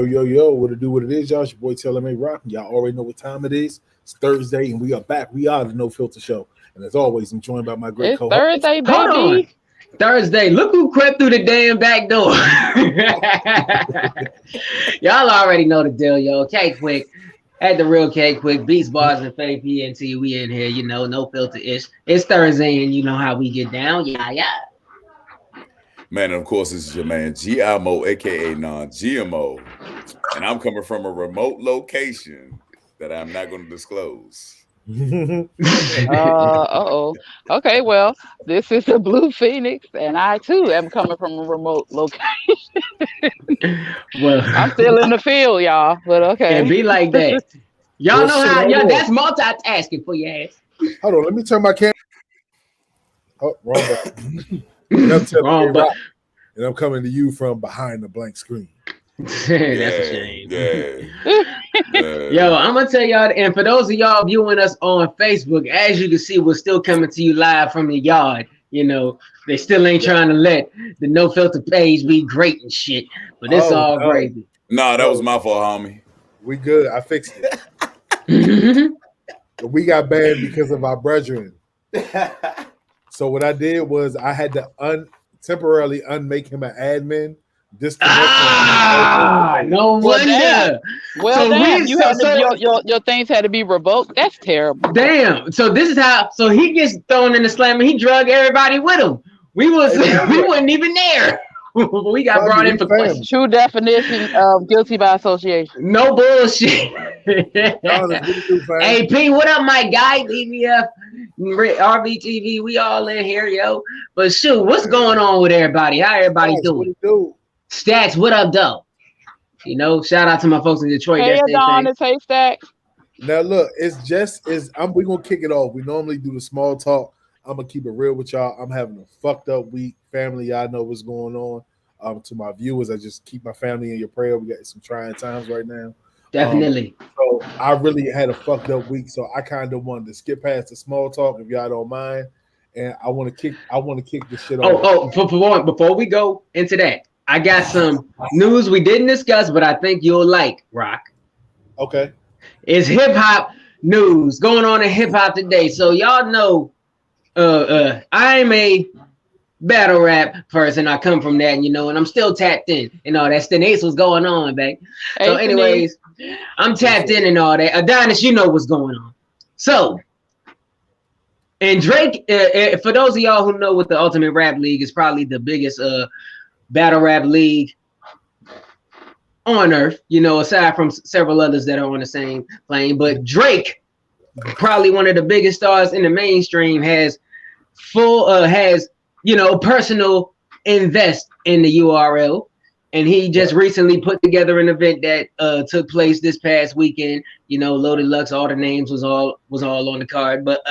Yo, what it do, what it is, y'all. It's your boy TLMA Rock. Y'all already know what time it is. It's Thursday, and we are back. We are the No Filter Show. And as always, I'm joined by my great It's co-host. Thursday, Hold on. baby. Thursday. Look who crept through the damn back door. Y'all already know the deal, yo. K-Quick. At the real K-Quick. Beats, Bars, and Fake PNT. We in here, no filter-ish. It's Thursday, and you know how we get down. Yeah. Man, and of course, this is your man, GIMO, a.k.a. non-GMO. And I'm coming from a remote location that I'm not going to disclose. Okay, well, this is the Blue Phoenix, and I too am coming from a remote location. Well, I'm still in the field, y'all, but okay. and be like that. Y'all Well, know shit, how, hold yeah, on. that's multitasking for your ass. Hold on, let me turn my camera. Oh, wrong button. And I'm telling Wrong you, button. Rock, and I'm coming to you from behind the blank screen. That's a shame. Yeah. Yo, I'm gonna tell y'all, and for those of y'all viewing us on Facebook, as you can see, we're still coming to you live from the yard. They still ain't trying to let the No Filter page be great and shit, but it's all gravy. Nah, that was my fault, homie. We good. I fixed it. But we got banned because of our brethren. So what I did was I had to temporarily unmake him an admin. No wonder. Well, damn, your things had to be revoked. That's terrible. Damn. So this is how. So he gets thrown in the slam and he drug everybody with him. We wasn't even there. We got brought in for questions. True definition of guilty by association. No bullshit. Hey P, what up, my guy? BBF, RBTV, we all in here, yo. But shoot, what's going on with everybody? How everybody doing? Stacks, what up, though? Shout out to my folks in Detroit. Hey, Adonis, hey, Stacks. Now look, we're gonna kick it off. We normally do the small talk. I'm gonna keep it real with y'all. I'm having a fucked up week. Family, y'all know what's going on. To my viewers, I just keep my family in your prayer. We got some trying times right now. Definitely. So I really had a fucked up week. So I kind of wanted to skip past the small talk if y'all don't mind. And I want to kick this shit off. Before we go into that, I got some news we didn't discuss, but I think you'll like, Rock. Okay. It's hip hop news going on in hip hop today. So y'all know I'm a battle rap person. I come from that, and I'm still tapped in and all that. Stenase was going on, back. So, anyways, I'm tapped in and all that. Adonis, you know what's going on. So, and Drake, for those of y'all who know what the Ultimate Rap League is, probably the biggest battle rap league on earth, aside from several others that are on the same plane. But Drake, probably one of the biggest stars in the mainstream, has personal invest in the URL. And he just recently put together an event that took place this past weekend. Loaded Lux, all the names was all on the card. But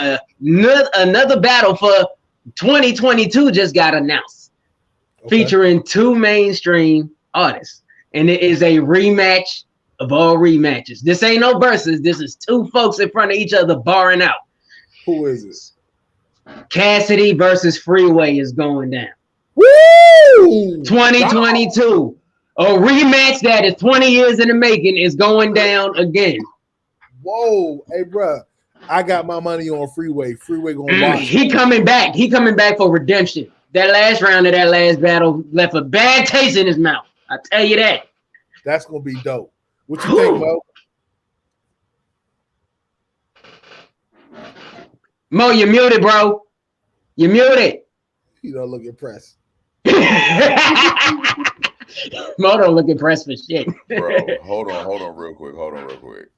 another battle for 2022 just got announced, featuring two mainstream artists. And it is a rematch of all rematches. This ain't no versus. This is two folks in front of each other barring out. Who is this? Cassidy versus Freeway is going down. Woo! 2022. A rematch that is 20 years in the making is going down again. Whoa. Hey, bro. I got my money on Freeway. Freeway going to watch. He coming back. He coming back for redemption. That last round of that last battle left a bad taste in his mouth. I tell you that. That's going to be dope. What you think, Mo? Mo, you're muted, bro. You're muted. You don't look impressed. Mo don't look impressed for shit. Bro, hold on real quick.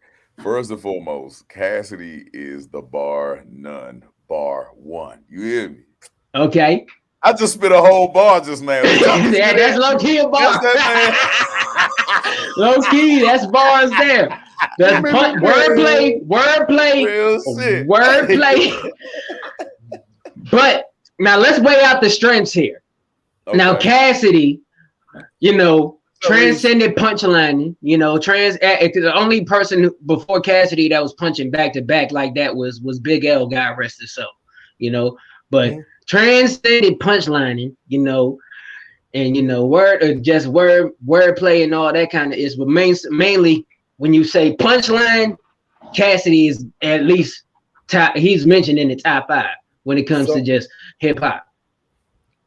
First and foremost, Cassidy is the bar none, bar one. You hear me? Okay. I just spit a whole bar just now. Yeah, that's low key a bar. Low key, that's bars there. That's wordplay. But now let's weigh out the strengths here. Okay. Now Cassidy, transcended punchlining. The only person before Cassidy that was punching back to back like that was Big L, God rest his soul. But transcended punchlining, and wordplay and all that kind of is. But mainly when you say punchline, Cassidy is at least top. He's mentioned in the top 5 when it comes to just hip hop.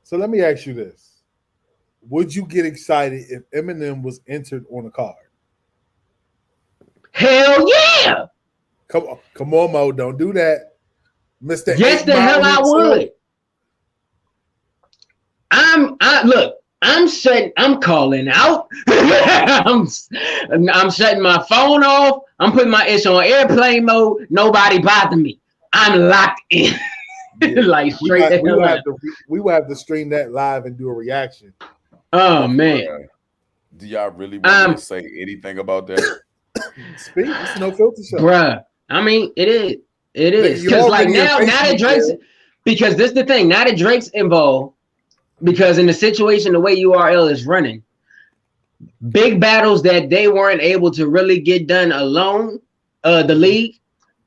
So let me ask you this: would you get excited if Eminem was entered on a card? Hell yeah! Come on, Mo, don't do that, Mr. Yes, the hell I would. I'm calling out. I'm shutting my phone off. I'm putting my ish on airplane mode. Nobody bother me. I'm locked in. Yeah. Like straight. We will have to stream that live and do a reaction. Oh man. Do y'all really want to say anything about that? Speak. It's no filter show. Bruh. I mean, it is. It is. Because like now that Drake's, because this is the thing, now that Drake's involved, because in the situation the way URL is running, big battles that they weren't able to really get done alone, the league,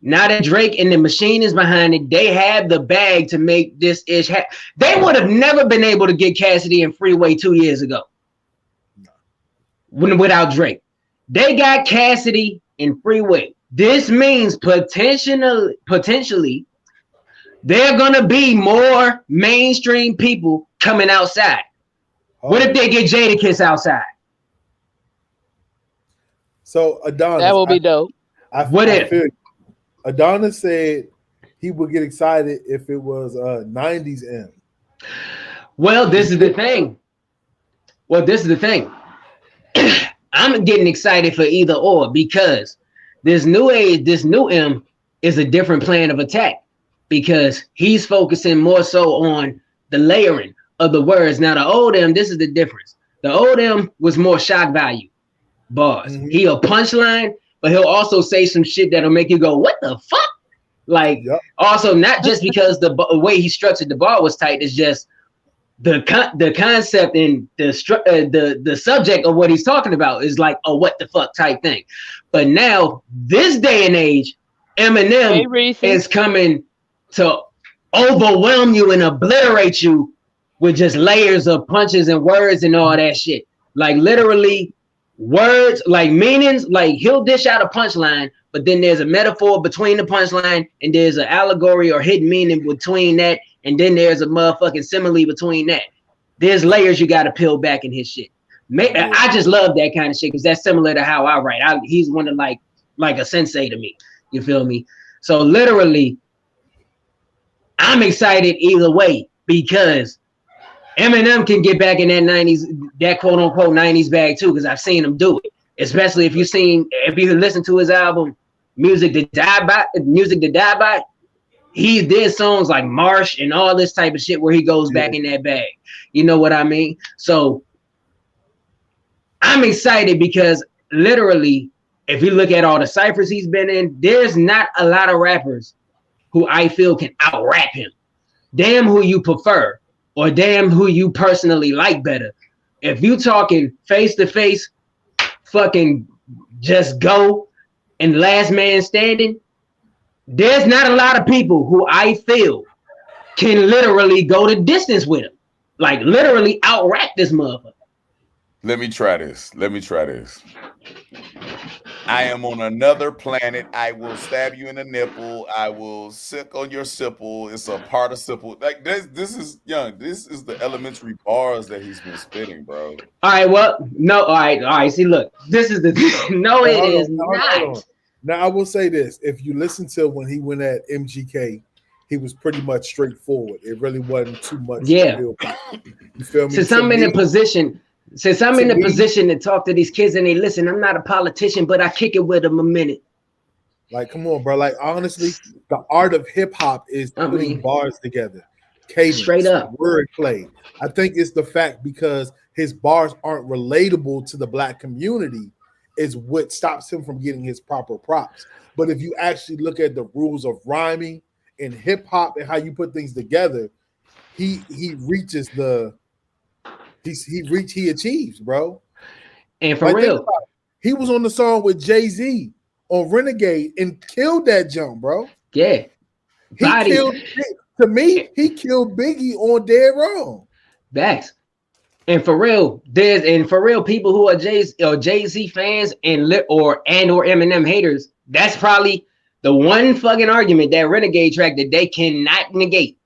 now that Drake and the machine is behind it, they have the bag to make this ish happen. They would have never been able to get Cassidy and Freeway 2 years ago without Drake. They got Cassidy and Freeway. This means potentially there are gonna be more mainstream people coming outside. What if they get Jadakiss outside? So Adonis, that will be dope. What if Adonis said he would get excited if it was 90s M? Well, this is the thing. I'm getting excited for either or because this new M is a different plan of attack because he's focusing more so on the layering of the words. Now, the old M, this is the difference. The old M was more shock value bars. Mm-hmm. He'll punchline, but he'll also say some shit that'll make you go, what the fuck? Like, also, not just because the way he structured the bar was tight, it's just the concept and the subject of what he's talking about is like a what the fuck type thing. But now, this day and age, Eminem is coming to overwhelm you and obliterate you with just layers of punches and words and all that shit. Like literally words, like meanings, like he'll dish out a punchline, but then there's a metaphor between the punchline and there's an allegory or hidden meaning between that. And then there's a motherfucking simile between that. There's layers you got to peel back in his shit. I just love that kind of shit because that's similar to how I write. He's one of like a sensei to me. You feel me? So literally, I'm excited either way because Eminem can get back in that 90s, that quote unquote 90s bag too, because I've seen him do it. Especially if you listen to his album, Music to Die By, he did songs like Marsh and all this type of shit where he goes back in that bag. You know what I mean? So I'm excited because literally, if you look at all the ciphers he's been in, there's not a lot of rappers who I feel can out-rap him. Damn who you prefer or damn who you personally like better. If you talking face-to-face, fucking just go and last man standing, there's not a lot of people who I feel can literally go the distance with him. Like literally out-rap this motherfucker. Let me try this. I am on another planet. I will stab you in the nipple. I will sick on your sipple. It's a participle. Like this is young. This is the elementary bars that he's been spitting, bro. All right. Well, no. All right. See, look. This is the no. It is not. Now I will say this: if you listen to when he went at MGK, he was pretty much straightforward. It really wasn't too much. Yeah. You feel me? Since I'm in the position to talk to these kids and they listen, I'm not a politician, but I kick it with them a minute. Like, come on, bro. Like, honestly, the art of hip hop is putting bars together, cadence, straight up, wordplay. I think it's the fact because his bars aren't relatable to the black community is what stops him from getting his proper props. But if you actually look at the rules of rhyming and hip hop and how you put things together, he reaches the. He achieves, bro. And for real, he was on the song with Jay-Z on Renegade and killed that jump, bro. Yeah. He killed Biggie on Dead Wrong. Facts. And for real, people who are Jay-Z fans or Eminem haters, that's probably the one fucking argument, that Renegade track, that they cannot negate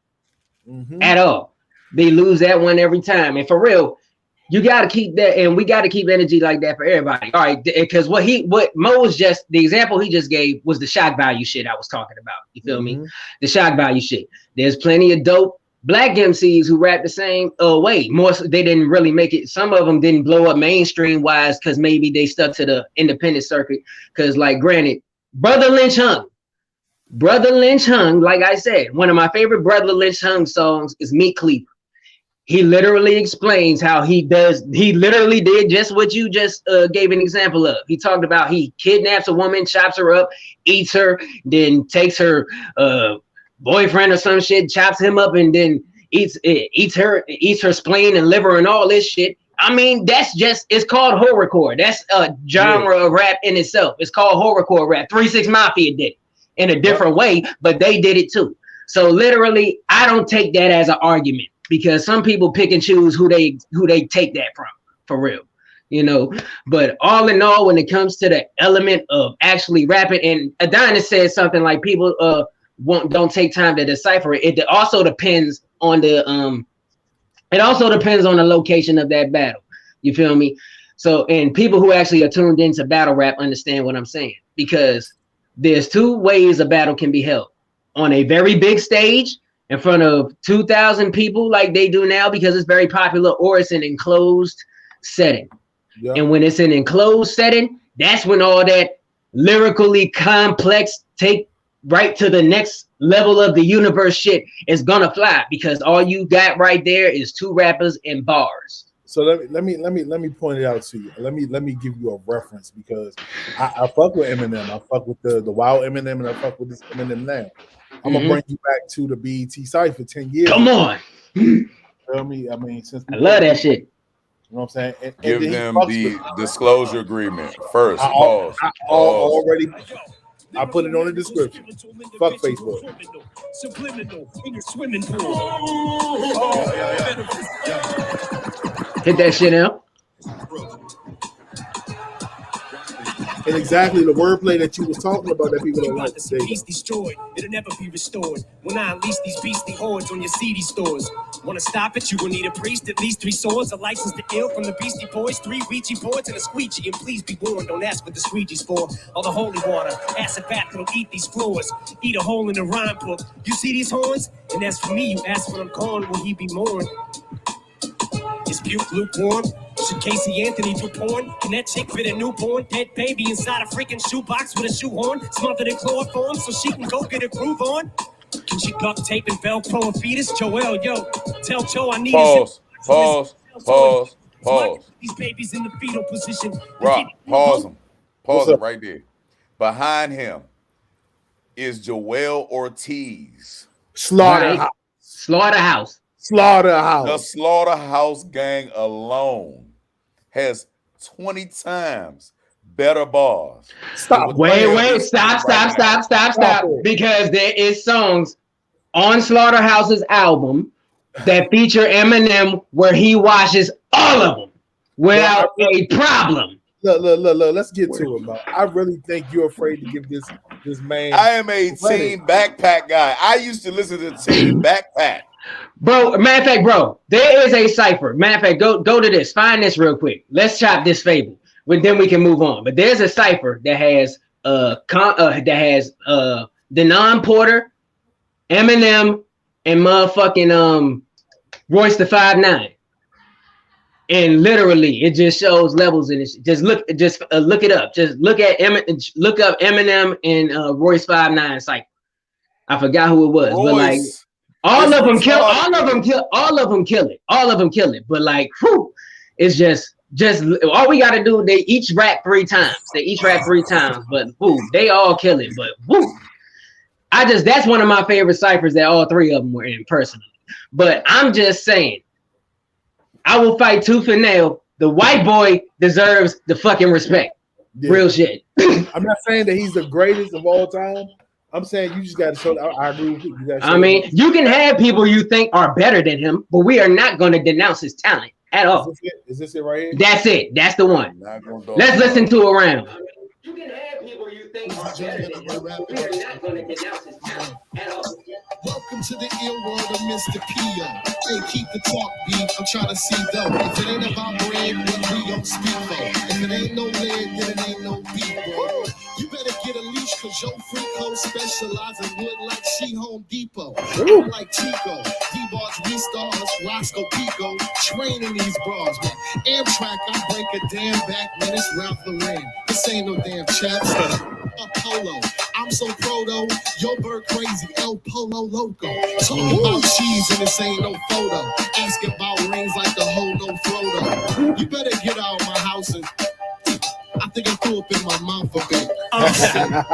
at all. They lose that one every time. And for real, you got to keep that, and we got to keep energy like that for everybody. All right, because what Mo was just, the example he just gave was the shock value shit I was talking about. You feel me? The shock value shit. There's plenty of dope black MCs who rap the same way. More, they didn't really make it. Some of them didn't blow up mainstream wise because maybe they stuck to the independent circuit. Because, like, granted, Brother Lynch Hung, like I said, one of my favorite Brother Lynch Hung songs is Meat Cleaver. He literally explains how he literally did just what you just gave an example of. He talked about he kidnaps a woman, chops her up, eats her, then takes her boyfriend or some shit, chops him up, and then eats her spleen and liver and all this shit. I mean, it's called horrorcore. That's a genre of rap in itself. It's called horrorcore rap. 3 6 Mafia did it in a different way, but they did it too. So literally, I don't take that as an argument, because some people pick and choose who they take that from, for real, you know. But all in all, when it comes to the element of actually rapping, and Adonis said something like people don't take time to decipher it. It also depends on the location of that battle. You feel me? So, and people who actually are tuned into battle rap understand what I'm saying, because there's two ways a battle can be held: on a very big stage in front of 2,000 people like they do now, because it's very popular, or it's an enclosed setting. Yep. And when it's an enclosed setting, that's when all that lyrically complex, take right to the next level of the universe shit is gonna fly, because all you got right there is two rappers and bars. So let me point it out to you. Let me give you a reference, because I fuck with Eminem. I fuck with the wild Eminem, and I fuck with this Eminem now. I'm gonna bring you back to the BET Cypher 10 years. Come on. Feel me? I mean, I love that shit. You know what I'm saying? And give them the disclosure agreement first. Pause. I put it on the description. Fuck Facebook. Hit that shit out. And exactly the wordplay that you was talking about that people don't like to say. Peace destroyed, it'll never be restored. When I unleash these beastly hordes on your CD stores. Wanna stop it? You will need a priest, at least 3 swords, a license to ill from the Beastie Boys, 3 Ouija boards, and a squeegee. And please be warned, don't ask what the squeegee's for. All the holy water, acid bath that'll eat these floors. Eat a hole in the rhyme book. You see these horns? And as for me, you ask when I'm gone, will he be mourned? Is puke lukewarm? Should Casey Anthony do porn? Can that chick fit a newborn dead baby inside a freaking shoebox with a shoehorn smothered in chloroform so she can go get a groove on? Can she duct tape and Velcro a fetus? Joel, yo, tell Joe I need Pause. These babies in the fetal position. Rock, pause him right there. Behind him is Joel Ortiz. Slaughterhouse. The Slaughterhouse Gang alone has 20 times better bars. Stop. Because there is songs on Slaughterhouse's album that feature Eminem where he washes all of them without a problem. Look, let's get to it, man. I really think you're afraid to give this man. I am a Team Backpack guy. I used to listen to Team Backpack. Bro, matter of fact, bro, there is a cipher. Matter of fact, go to this. Find this real quick. Let's chop this fable. But then we can move on. But there's a cipher that has Denon Porter, Eminem, and motherfucking Royce the 5'9". And literally, it just shows levels in it. Just look it up. Just look up Eminem and Royce 5'9" cipher. I forgot who it was, but like. All of them kill it. But like, whew, it's just all we gotta do. They each rap 3 times. But whew, they all kill it. But whew, that's one of my favorite ciphers that all 3 of them were in personally. But I'm just saying, I will fight tooth and nail. The white boy deserves the fucking respect. Yeah. Real shit. I'm not saying that he's the greatest of all time. I'm saying you just got to show. I agree with you. I mean, you can have people you think are better than him, but we are not going to denounce his talent at all. Is this it right here? That's it. That's the one. Not gonna dog Let's you listen out. to a round. You can have people you think are better than you. We are not going to denounce his talent at all. Welcome to the ill world of Mr. P.O. Hey, keep the talk beat. I'm trying to see though. If it ain't about bread, then we don't speak for. If it ain't no lead, then it ain't no beat, bro. You better get a leash, cause your freak hoe specialize in wood like she Home Depot. I'm like Chico, D-Bars, V-Stars, Roscoe Pico, training these bras. Man, Amtrak, I break a damn back when it's Ralph Lauren. This ain't no damn chaps. Polo. I'm so pro though, yo bird crazy, El Polo Loco. Talking about cheese and this ain't no photo. Asking about rings like the whole no Frodo. You better get out of my house and I think I threw up in my mouth a bit.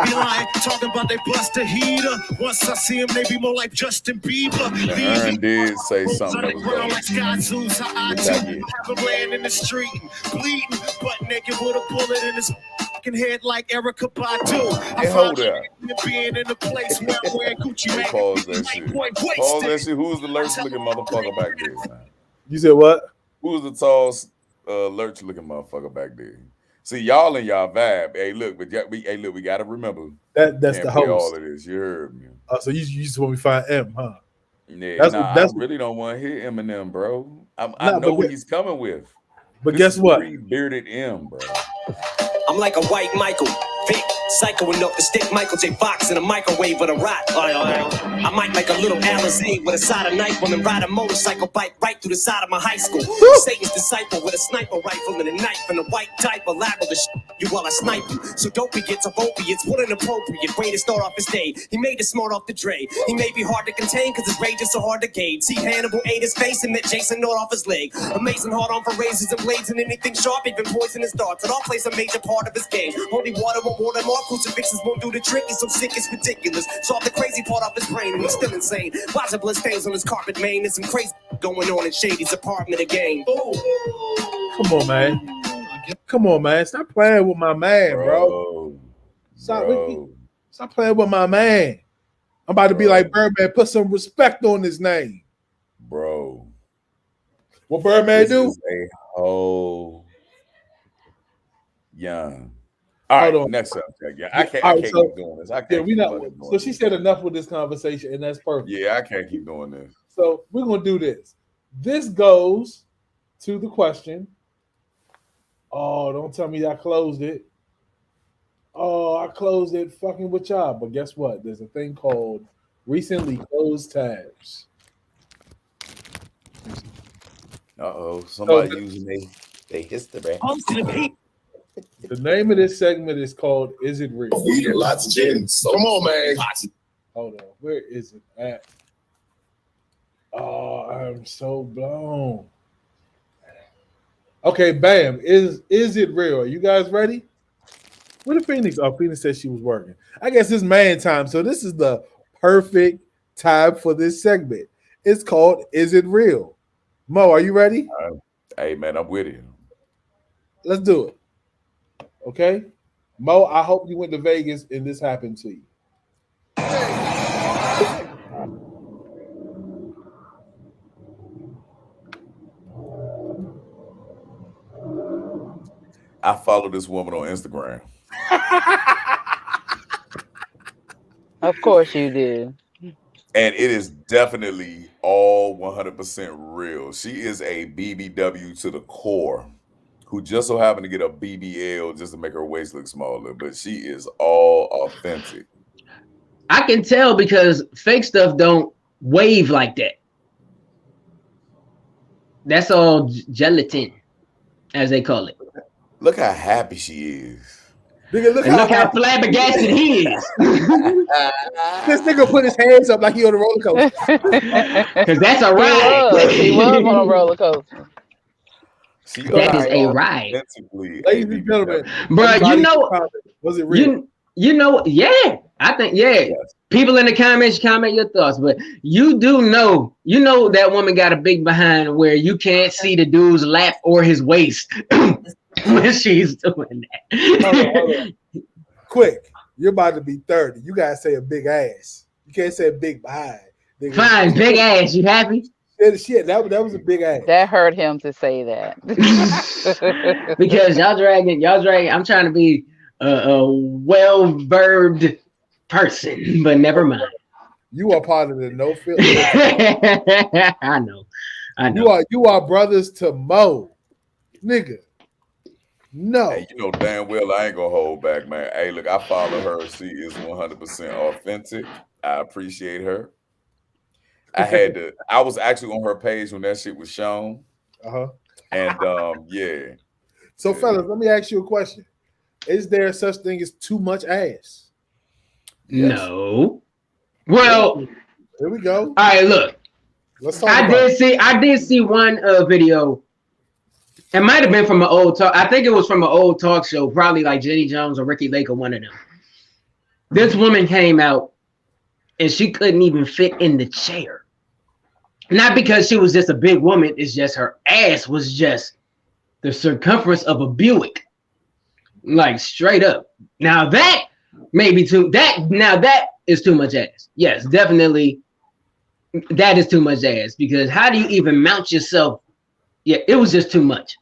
Be lying, talking about they bust a heater. Once I see him, they be more like Justin Bieber. Aaron did say something that was Ground dope. like Sky Zoos, how I do. Have him laying in the street, bleeding, butt naked with a bullet in his fucking head like Erica Badu. Hey, hold up. Being in a place where I'm wearing Gucci Hey, man. pause that shit. Pause that shit. Who was the lurch looking motherfucker back there, man? You said what? Who was the tall, lurch looking motherfucker back there? See, y'all in y'all vibe. Hey, look, but we gotta remember That's can't the play all host. of this. You heard me. So you just want me to find M, huh? Yeah, That's I really don't want to hear Eminem, bro. I know what he's coming with. But This guess is what? Bearded M, bro. I'm like a white Michael Vick, psycho enough to stick Michael J. Fox in a microwave with a rock. I might make a little Alizé with a side of knife and ride a motorcycle bike right through the side of my high school. Satan's disciple with a sniper rifle and a knife and a white diaper liable to you while I snipe you. So dopey gets off opiates. What an appropriate way to start off his day. He made it smart off the Dre. He may be hard to contain because his rage is so hard to gauge. See Hannibal ate his face and met Jason gnawed off his leg. Amazing hard on for razors and blades and anything sharp, even poisonous darts. It all plays a major part of his game. Only water won't water more. Crucifixes won't do the trick. He's so sick it's ridiculous. Solve the crazy part off his brain and he's still insane. Lots of blood stains on his carpet, man. There's some crazy going on in Shady's apartment again. Come on, man. Come on, man. Stop playing with my man, bro. Stop playing with my man. I'm about to be like Birdman. Put some respect on his name. Bro. What Birdman do? Is a whole young. All right, Hold on. next up. Yeah, I can't All right, so- keep doing this. I can't Yeah, we keep not. fucking doing So she this. said enough with this conversation, and that's perfect. Yeah, I can't keep doing this. So we're gonna do this. This goes to the question. Oh, don't tell me I closed it. Oh, I closed it fucking with y'all. But guess what? There's a thing called recently closed tabs. Somebody using their history. The name of this segment is called Is It Real? We get lots of gins. Come on, man. Hold on. Where is it at? Oh, I'm so blown. Okay, bam. Is it real? Are you guys ready? Where the Phoenix? Oh, Phoenix said she was working. I guess it's man time. So this is the perfect time for this segment. It's called Is It Real? Mo, are you ready? Hey, man, I'm with you. Let's do it. Okay? Mo, I hope you went to Vegas and this happened to you. I follow this woman on Instagram. Of course you did. And it is definitely all 100% real. She is a BBW to the core who just so happened to get a BBL just to make her waist look smaller, but she is all authentic. I can tell because fake stuff don't wave like that. That's all gelatin, as they call it. Look how happy she is. Nigga, look And look how happy- flabbergasted he is. This nigga put his hands up like he on a roller coaster. Because that's a ride. He was on a roller coaster. She That is a all ride. authentically Ladies a and gentlemen, Bro, you everybody know, comment. Was it real? you know, yeah. I think, yeah. Yes. People in the comments, comment your thoughts, but you know that woman got a big behind where you can't see the dude's lap or his waist when she's doing that. Hold on. Quick, you're about to be 30. You gotta say a big ass. You can't say a big behind. Nigga, Fine, big ass. You happy? Shit, that was a big ass. That hurt him to say that. Because y'all dragging. I'm trying to be a well-verbed person, but never mind. You are part of the no filter. I know. You are brothers to Mo, nigga. No. Hey, you know damn well I ain't gonna hold back, man. Hey, look, I follow her. She is 100% authentic. I appreciate her. I was actually on her page when that shit was shown. And yeah. So, fellas, let me ask you a question. Is there such thing as too much ass? Yes. No. Well, here we go. All right, look. Let's talk I did see one video. It might have been from an old talk. I think it was from an old talk show, probably like Jenny Jones or Ricky Lake or one of them. This woman came out and she couldn't even fit in the chair. Not because she was just a big woman, it's just her ass was just the circumference of a Buick. Like straight up. Now that is too much ass. Yes, definitely. That is too much ass, because how do you even mount yourself? Yeah, it was just too much.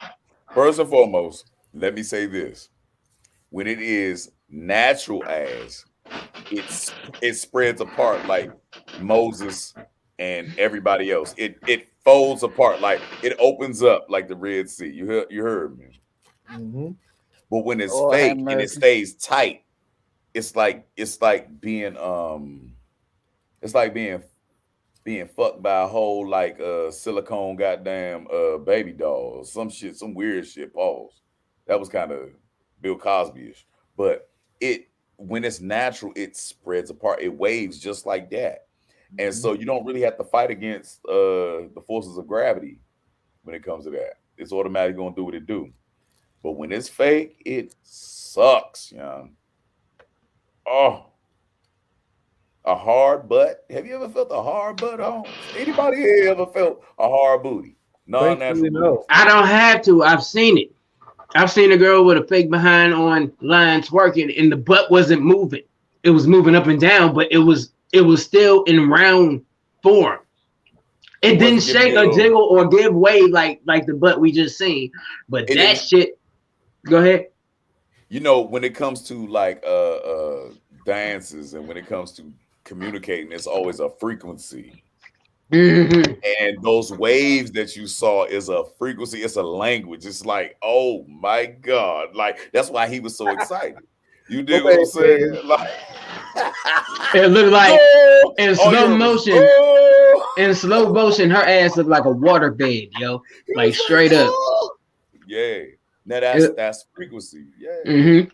First and foremost, let me say this. When it is natural ass, it spreads apart like Moses and everybody else. It folds apart, like it opens up like the Red Sea. You heard me. Mm-hmm. But when it's fake and it stays tight, it's like being fucked by a whole like silicone goddamn baby doll, some weird shit. Pause. That was kind of Bill Cosby-ish. But when it's natural, it spreads apart. It waves just like that. And so you don't really have to fight against the forces of gravity when it comes to that. It's automatically gonna do what it do. But when it's fake, it sucks, young. Oh, a hard butt. Have you ever felt a hard butt on? Anybody here ever felt a hard booty? No. I don't have to. I've seen it. I've seen a girl with a fake behind on line twerking, and the butt wasn't moving. It was moving up and down, but it was still in round form. It didn't shake or jiggle or give way like the butt we just seen. But that shit. Go ahead. You know, when it comes to like dances and when it comes to communicating, it's always a frequency. Mm-hmm. And those waves that you saw is a frequency, it's a language. It's like, oh my God. Like, that's why he was so excited. You dig what I'm saying? Like, it looked like in slow motion. In slow motion, her ass looked like a water bed, yo. Like straight up. Yeah. Now that's frequency. Yeah. Mm-hmm.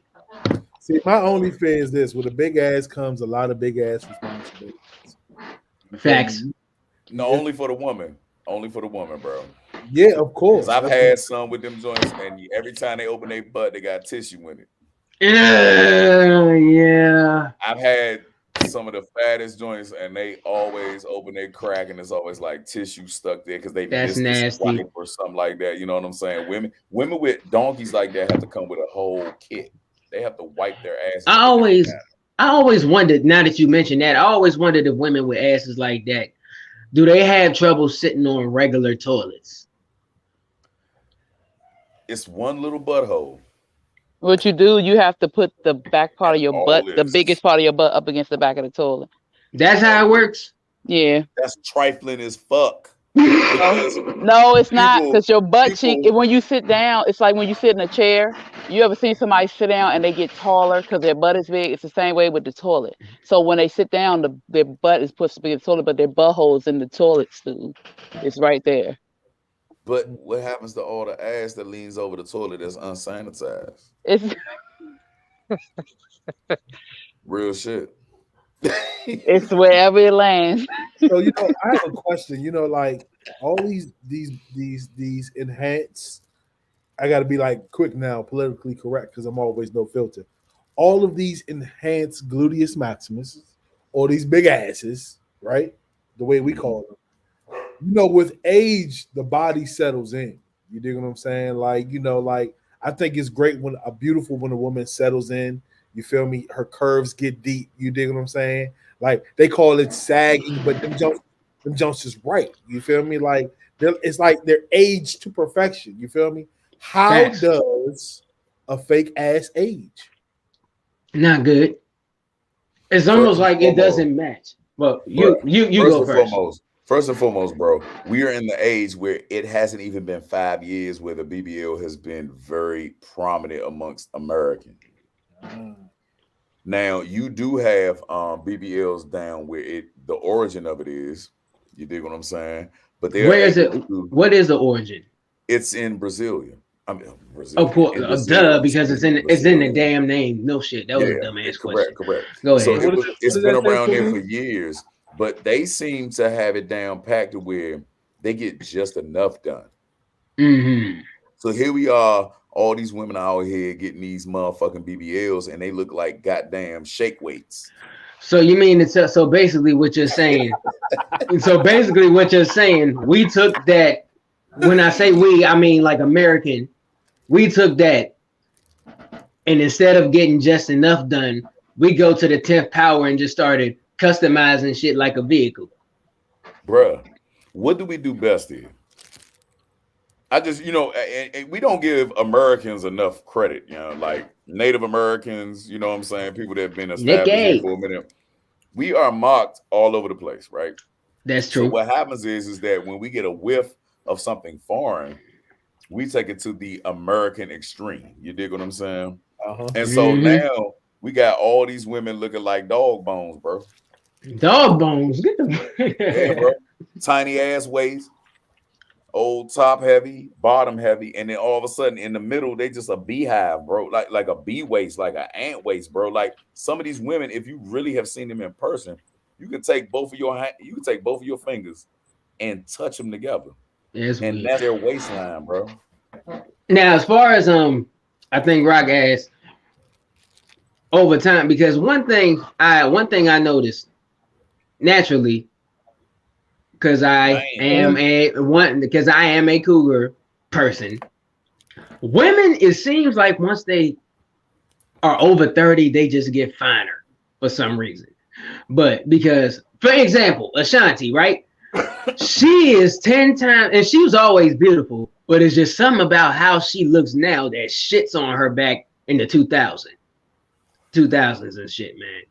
See, my only fear is this: with a big ass comes a lot of big ass responsibilities. Facts. No, only for the woman. Only for the woman, bro. Yeah, of course. I've had some with them joints, and every time they open their butt, they got tissue in it. Yeah. I've had some of the fattest joints, and they always open their crack, and it's always like tissue stuck there because they that's nasty or something like that. You know what I'm saying? Women with donkeys like that have to come with a whole kit. They have to wipe their ass. I always wondered. Now that you mentioned that, I always wondered if women with asses like that, do they have trouble sitting on regular toilets? It's one little butthole. What you do, you have to put the back part of your butt, the biggest part of your butt, up against the back of the toilet. That's how it works? Yeah. That's trifling as fuck. No, it's not, because your butt cheek, when you sit down, it's like when you sit in a chair. You ever seen somebody sit down and they get taller because their butt is big? It's the same way with the toilet. So when they sit down, their butt is pushed to be the toilet, but their butthole's in the toilet stool. It's right there. But what happens to all the ass that leans over the toilet that's unsanitized? It's real shit. It's wherever it lands. So I have a question. Like all these enhanced. I got to be like quick now, politically correct, because I'm always no filter. All of these enhanced gluteus maximus, or these big asses, right? The way we call them. With age, the body settles in. You dig what I'm saying? Like, I think it's great when a woman settles in. You feel me? Her curves get deep. You dig what I'm saying? Like they call it sagging, but them jumps, them Jones is right. You feel me? Like it's like they're aged to perfection. You feel me? How Facts. does a fake ass age? Not good. It's almost like it doesn't match. Well, you go first. First and foremost, bro, we are in the age where it hasn't even been 5 years where the BBL has been very prominent amongst Americans. Now you do have BBLs down where the origin of it is. You dig what I'm saying? But where is it? What is the origin? It's in Brasilia. I mean, Brazil. Of course, duh, because it's in the damn name. No shit, that was a dumbass question. Correct. Go ahead. So it's been around there for years, but they seem to have it down packed to where they get just enough done. Mm-hmm. So here we are, all these women out here getting these motherfucking BBLs, and they look like goddamn shake weights. So you mean it's so basically what you're saying? We took that. When I say we, I mean like American. We took that, and instead of getting just enough done, we go to the 10th power and just started customizing shit like a vehicle. Bruh, what do we do best here? I just, and we don't give Americans enough credit, like Native Americans, you know what I'm saying? People that have been established here for a minute. We are mocked all over the place, right? That's true. So what happens is that when we get a whiff of something foreign, we take it to the American extreme. You dig what I'm saying? Uh-huh. And so now we got all these women looking like dog bones, bro. Dog bones? Yeah, bro. Tiny ass waist, old top heavy, bottom heavy, and then all of a sudden in the middle they just a beehive, bro. Like a bee waist, like an ant waist, bro. Like some of these women, if you really have seen them in person, you can take both of your fingers and touch them together. That's their waistline, bro. Now, as far as I think Rock asked over time, because one thing I noticed naturally, because I am a cougar person. Women, it seems like once they are over 30, they just get finer for some reason. But because, for example, Ashanti, right? She is 10 times, and she was always beautiful, but it's just something about how she looks now that shits on her back in the 2000s and shit, man.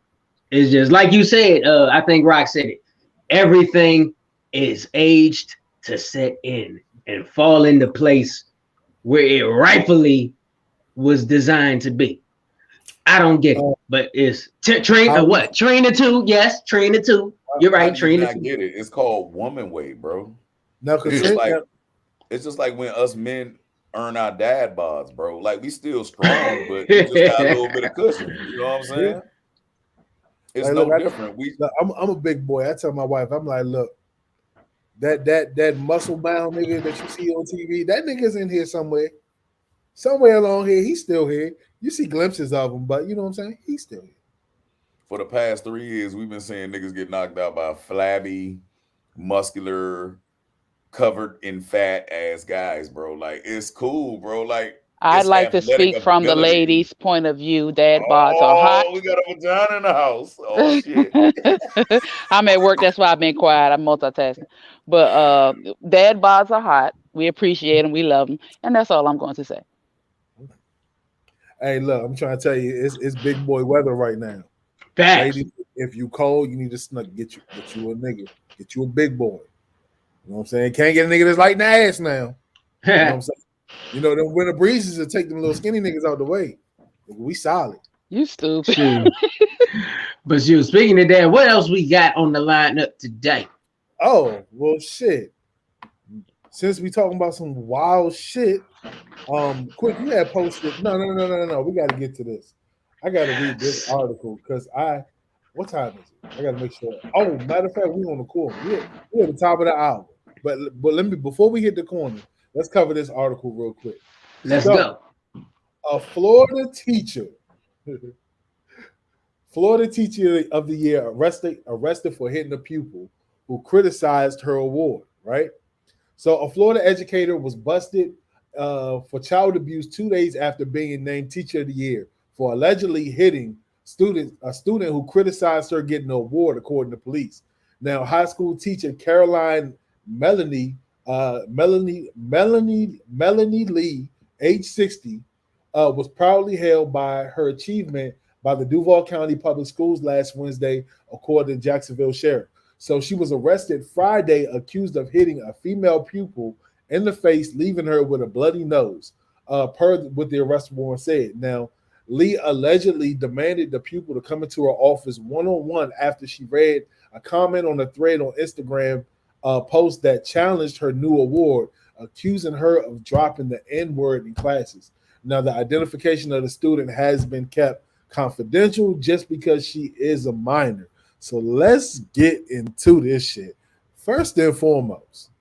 It's just like you said, I think Rock said it. Everything is aged to set in and fall into place where it rightfully was designed to be. I don't get it, but it's Trina 2, yes, Trina 2. You're right, Trina. I get it. It's called woman weight, bro. No, it's just like when us men earn our dad bods, bro. Like we still strong, but we just got a little bit of cushion. You know what I'm saying? It's different. I'm a big boy. I tell my wife, I'm like, look, that muscle bound nigga that you see on TV, that nigga's in here somewhere along here. He's still here. You see glimpses of him, but you know what I'm saying? He's still here. For the past 3 years, we've been seeing niggas get knocked out by flabby, muscular, covered in fat ass guys, bro. Like it's cool, bro. Like I'd like to speak from the ladies' point of view. Dad bods are hot. We got a vagina in the house. Oh shit. I'm at work, that's why I've been quiet. I'm multitasking. But dad bods are hot. We appreciate them, we love them, and that's all I'm going to say. Hey, look, I'm trying to tell you, it's big boy weather right now. Facts. Ladies, if you cold, you need to snuck get you a nigga, get you a big boy. You know what I'm saying? Can't get a nigga that's light in the ass now. You know what I'm saying? You know, them winter breezes will take them little skinny niggas out the way. We solid. You stupid. But speaking of that, what else we got on the lineup today? Oh, well, shit. Since we talking about some wild shit, quick, you had posted. No. We got to get to this. I got to read this article because what time is it? I got to make sure. Oh, matter of fact, we on the corner. We're at the top of the hour. But let me, before we hit the corner, let's cover this article real quick. Let's go. A Florida teacher of the year arrested for hitting a pupil who criticized her award, right? So a Florida educator was busted for child abuse 2 days after being named Teacher of the Year for allegedly hitting a student who criticized her getting an award, according to police. Now, high school teacher Caroline Melanie Lee, age 60, was proudly hailed by her achievement by the Duval County Public Schools last Wednesday, according to Jacksonville Sheriff. So she was arrested Friday, accused of hitting a female pupil in the face, leaving her with a bloody nose, per what the arrest warrant said. Now, Lee allegedly demanded the pupil to come into her office one-on-one after she read a comment on a thread on Instagram post that challenged her new award, accusing her of dropping the N-word in classes. Now, the identification of the student has been kept confidential just because she is a minor. So let's get into this shit. First and foremost,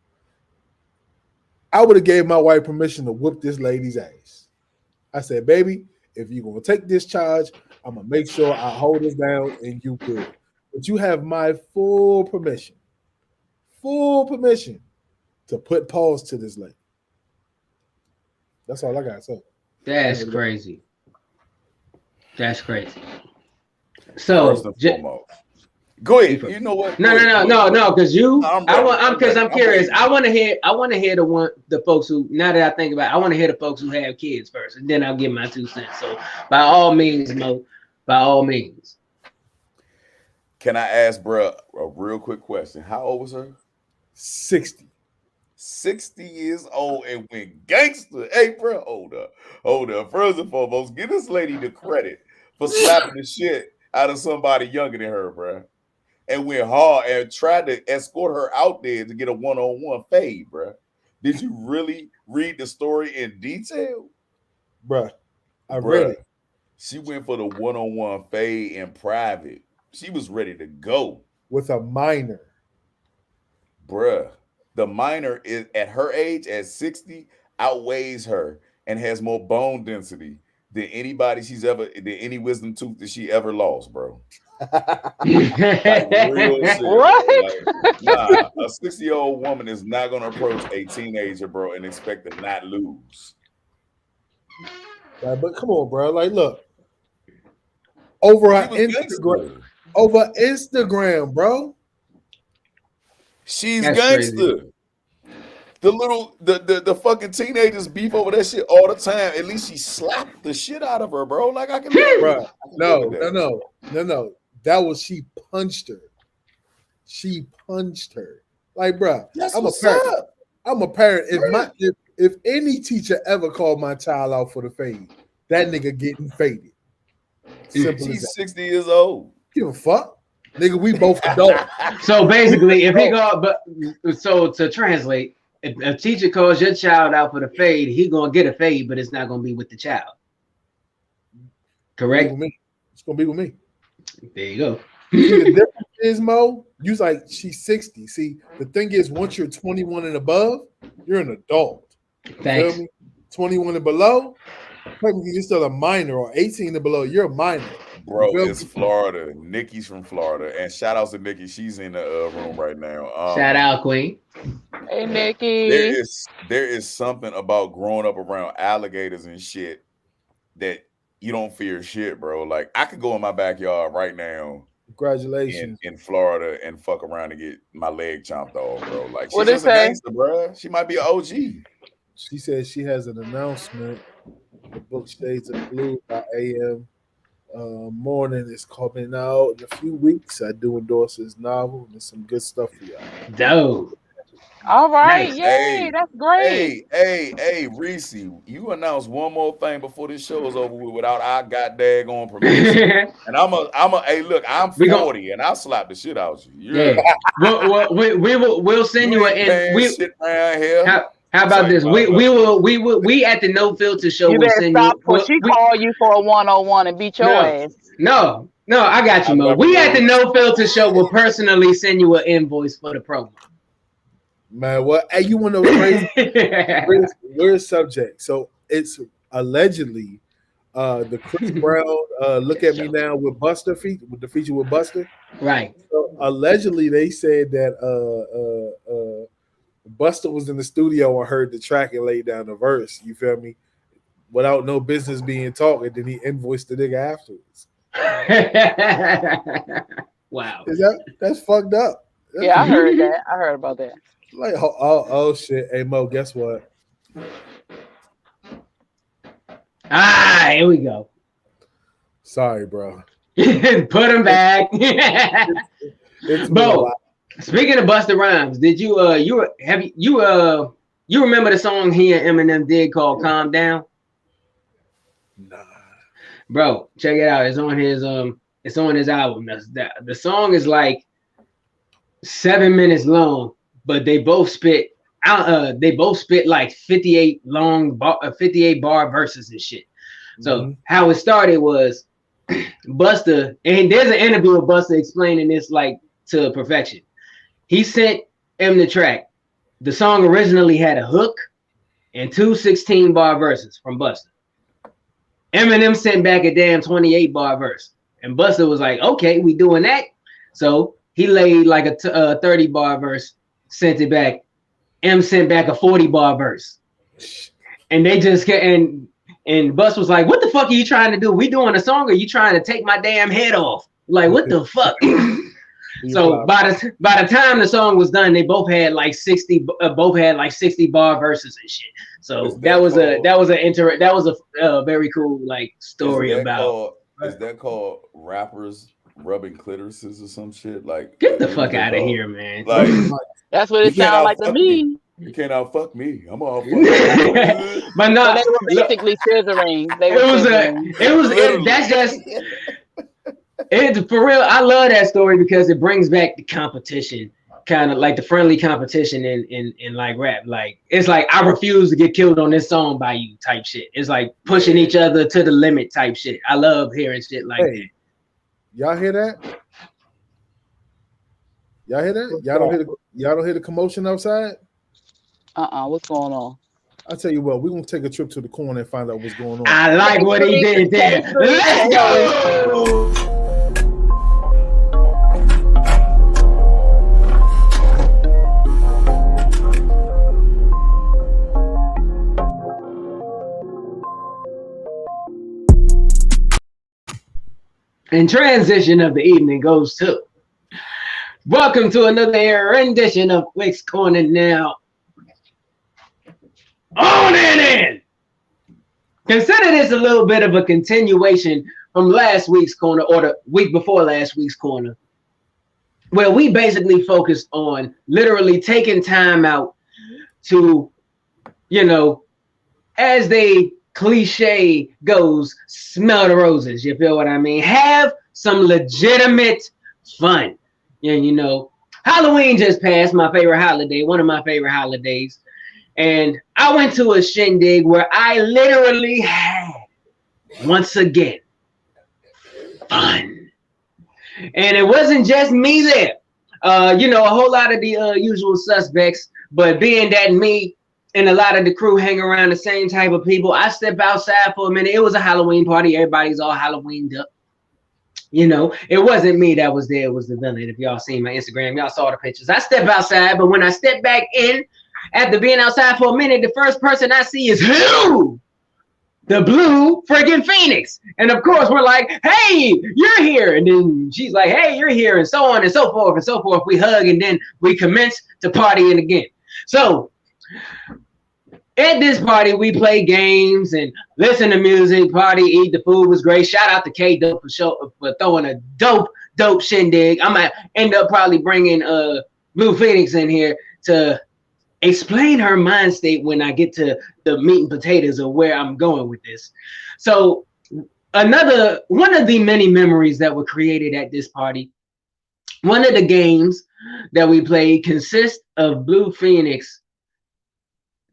I would have gave my wife permission to whoop this lady's ass. I said, baby, if you're going to take this charge, I'm going to make sure I hold this down and you good. But you have my full permission to put pause to this lady. That's all I got to say. That's crazy. That's crazy. So, go ahead. You know what? No. Because I'm curious. I want to hear the folks who. Now that I think about it, I want to hear the folks who have kids first, and then I'll give my 2 cents. So, by all means, Mo. By all means. Can I ask, bro, a real quick question? How old was her? 60. 60 years old and went gangster. Hey, bro, hold up. First and foremost, give this lady the credit for slapping the shit out of somebody younger than her, bro. And went hard and tried to escort her out there to get a one-on-one fade, bro. Did you really read the story in detail? Bruh, I read it. She went for the one-on-one fade in private. She was ready to go. With a minor. Bruh. The minor is at her age, at 60, outweighs her and has more bone density than anybody than any wisdom tooth that she ever lost, bro. Like, real shit, what? Like, nah, a 60-year-old woman is not gonna approach a teenager, bro, and expect to not lose. Right, but come on, bro. Like, look, over Instagram, bro. She's That's gangster. Crazy. The fucking teenagers beef over that shit all the time. At least she slapped the shit out of her, bro. Like I can, bro. No. That was she punched her. She punched her. Like, bro, I'm a parent. I'm a parent. If any teacher ever called my child out for the fade, that nigga getting faded. Simple. She's 60 years old. Give a fuck. Nigga, we both adults. So basically, if he to translate, if a teacher calls your child out for the fade, he gonna get a fade, but it's not gonna be with the child. Correct? It's gonna be with me. There you go. The difference is, Mo, you like she's 60. See, the thing is, once you're 21 and above, you're an adult. Thanks. 21 and below, you're still a minor, or 18 and below, you're a minor. Bro, it's Florida. Nikki's from Florida. And shout out to Nikki. She's in the room right now. Shout out, Queen. Hey, Nikki. There is something about growing up around alligators and shit that you don't fear shit, bro. Like, I could go in my backyard right now. Congratulations. In Florida and fuck around and get my leg chomped off, bro. Like, she's What just a gangster, bro. She might be an OG. She says she has an announcement. The book Shades of Blue by AM. Morning is coming out in a few weeks. I do endorse his novel. There's some good stuff for y'all. Dope. All right, Nice. yay, Hey, that's great. Hey, Reese, you announce one more thing before this show is over with without our goddamn permission. And hey, look, I'm 40 and I'll slap the shit out of you. Yeah. We'll send you an shit around here. How about this? We at the No Filter Show You will better send stop you. before she call you for a 101 and beat your ass. No, I got you, Mo. We at the No Filter Show will personally send you an invoice for the promo. Man, what? Hey, you want to know weird subject? So it's allegedly the Chris Brown "Look at Me Now" with Buster with the feature with Buster. Right. So allegedly, they said that Buster was in the studio and heard the track and laid down the verse. You feel me? Without no business being talked, and then he invoiced the nigga afterwards. Wow. That's fucked up. Yeah, I heard that. I heard about that. Like, oh shit. Hey Mo, guess what? Here we go. Sorry, bro. Put him back. It's Bo, speaking of Busta Rhymes, did you you remember the song he and Eminem did called "Calm Down"? Nah. Bro, check it out. It's on his album. The song is like 7 minutes long, but they both spit like 58 bar verses and shit. So how it started was Busta, and there's an interview with Busta explaining this like to perfection. He sent him the track. The song originally had a hook and 2 16-bar verses from Busta. Eminem sent back a damn 28-bar verse, and Busta was like, "Okay, we doing that." So he laid like a 30-bar verse, sent it back. M sent back a 40-bar verse, and they just get and Bus was like, "What the fuck are you trying to do? We doing a song, or you trying to take my damn head off? Like, what the fuck?" So by the time the song was done, they both had like 60 bar verses and shit. So that was a very cool like story about. Is that called rappers rubbing clitorises or some shit? Like, get the fuck out of here, man. Like, that's what it sounds like to me. You can't outfuck me. I'm all fuck. But no, they were basically scissoring. It's for real. I love that story because it brings back the competition, kind of like the friendly competition in like rap. Like, it's like, I refuse to get killed on this song by you type shit. It's like pushing each other to the limit type shit. I love hearing shit like that. Y'all hear that? Y'all hear that? Y'all don't hear the commotion outside? What's going on? I'll tell you what, we're gonna take a trip to the corner and find out what's going on. I like what he did there. Let's go. And transition of the evening goes to welcome to another rendition of Flicks Corner now. On and in. Consider this a little bit of a continuation from last week's corner, or the week before last week's corner, where we basically focused on literally taking time out to, as they cliche goes, smell the roses. You feel what I mean? Have some legitimate fun. And Halloween just passed, my favorite holiday, one of my favorite holidays. And I went to a shindig where I literally had, once again, fun. And it wasn't just me there. A whole lot of the usual suspects, but being that me and a lot of the crew hang around the same type of people, I stepped outside for a minute. It was a Halloween party. Everybody's all Halloweened up. It wasn't me that was there. It was the villain. If y'all seen my Instagram, y'all saw the pictures. I stepped outside, but when I stepped back in, after being outside for a minute, the first person I see is who? The Blue friggin' Phoenix. And of course, we're like, "Hey, you're here." And then she's like, "Hey, you're here," and so on and so forth and so forth. We hug, and then we commence to partying again. So at this party, we play games and listen to music, party, eat. The food was great. Shout out to K-Dope for throwing a dope shindig. I might end up probably bringing Blue Phoenix in here to explain her mind state when I get to the meat and potatoes of where I'm going with this. So one of the many memories that were created at this party, one of the games that we played consists of Blue Phoenix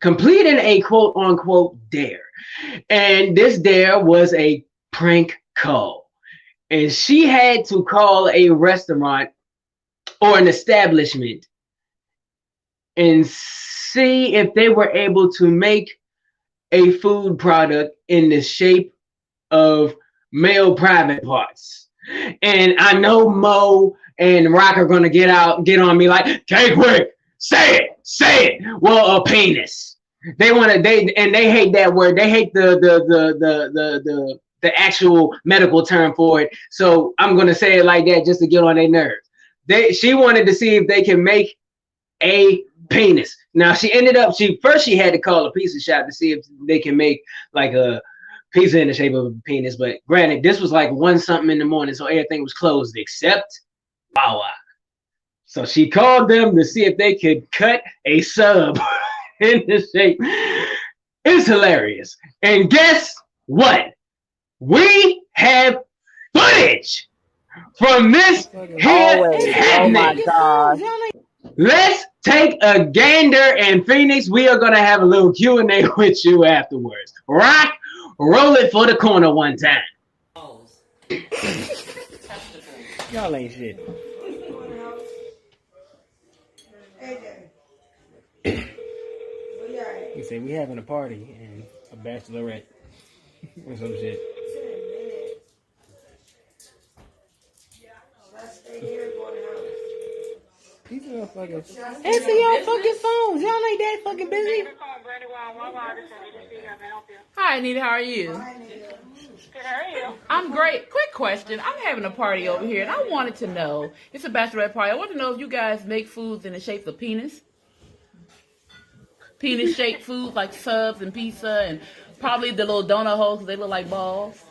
completing a quote unquote dare. And this dare was a prank call. And she had to call a restaurant or an establishment and see if they were able to make a food product in the shape of male private parts. And I know Mo and Rock are gonna get on me like, "Okay, quick, say it. Well, a penis." They hate that word. They hate the actual medical term for it. So I'm gonna say it like that just to get on their nerves. she wanted to see if they can make a penis. Now she had to call a pizza shop to see if they can make like a pizza in the shape of a penis. But granted, this was like 1 something in the morning, so everything was closed except Wawa. So she called them to see if they could cut a sub in the shape. It's hilarious. And guess what? We have footage from this here Oh my God. Let's take a gander, and Phoenix, we are gonna have a little Q&A with you afterwards. Rock, roll it for the corner one time. Y'all ain't shit. He said we having a party and a bachelorette or some shit. These motherfuckers. Answer your fucking phones. Y'all ain't that fucking busy. Hi, Anita. How are you? I'm great. Quick question. I'm having a party over here, and I wanted to know. It's a bachelorette party. I want to know if you guys make foods in the shape of penis. Penis-shaped food like subs and pizza, and probably the little donut holes because they look like balls.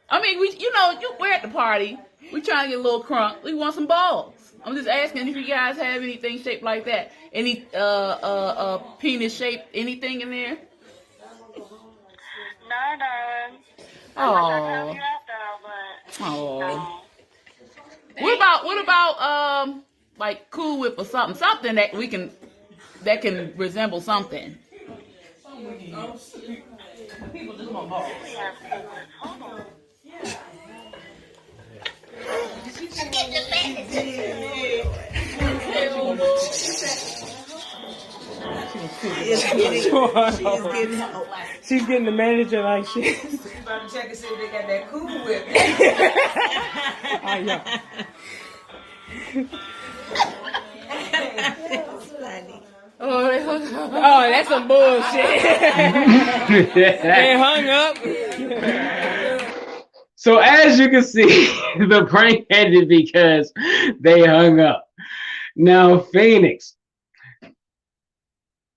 I mean, we're at the party. We trying to get a little crunk. We want some balls. I'm just asking if you guys have anything shaped like that. Any penis shaped anything in there? No. Oh. What about like Cool Whip or something that can resemble something? People just want balls. She's getting the manager like shit. She's about to check and see if they got that Cool Whip. Oh, that's some bullshit. They hung up. So as you can see, the prank ended because they hung up. Now, Phoenix,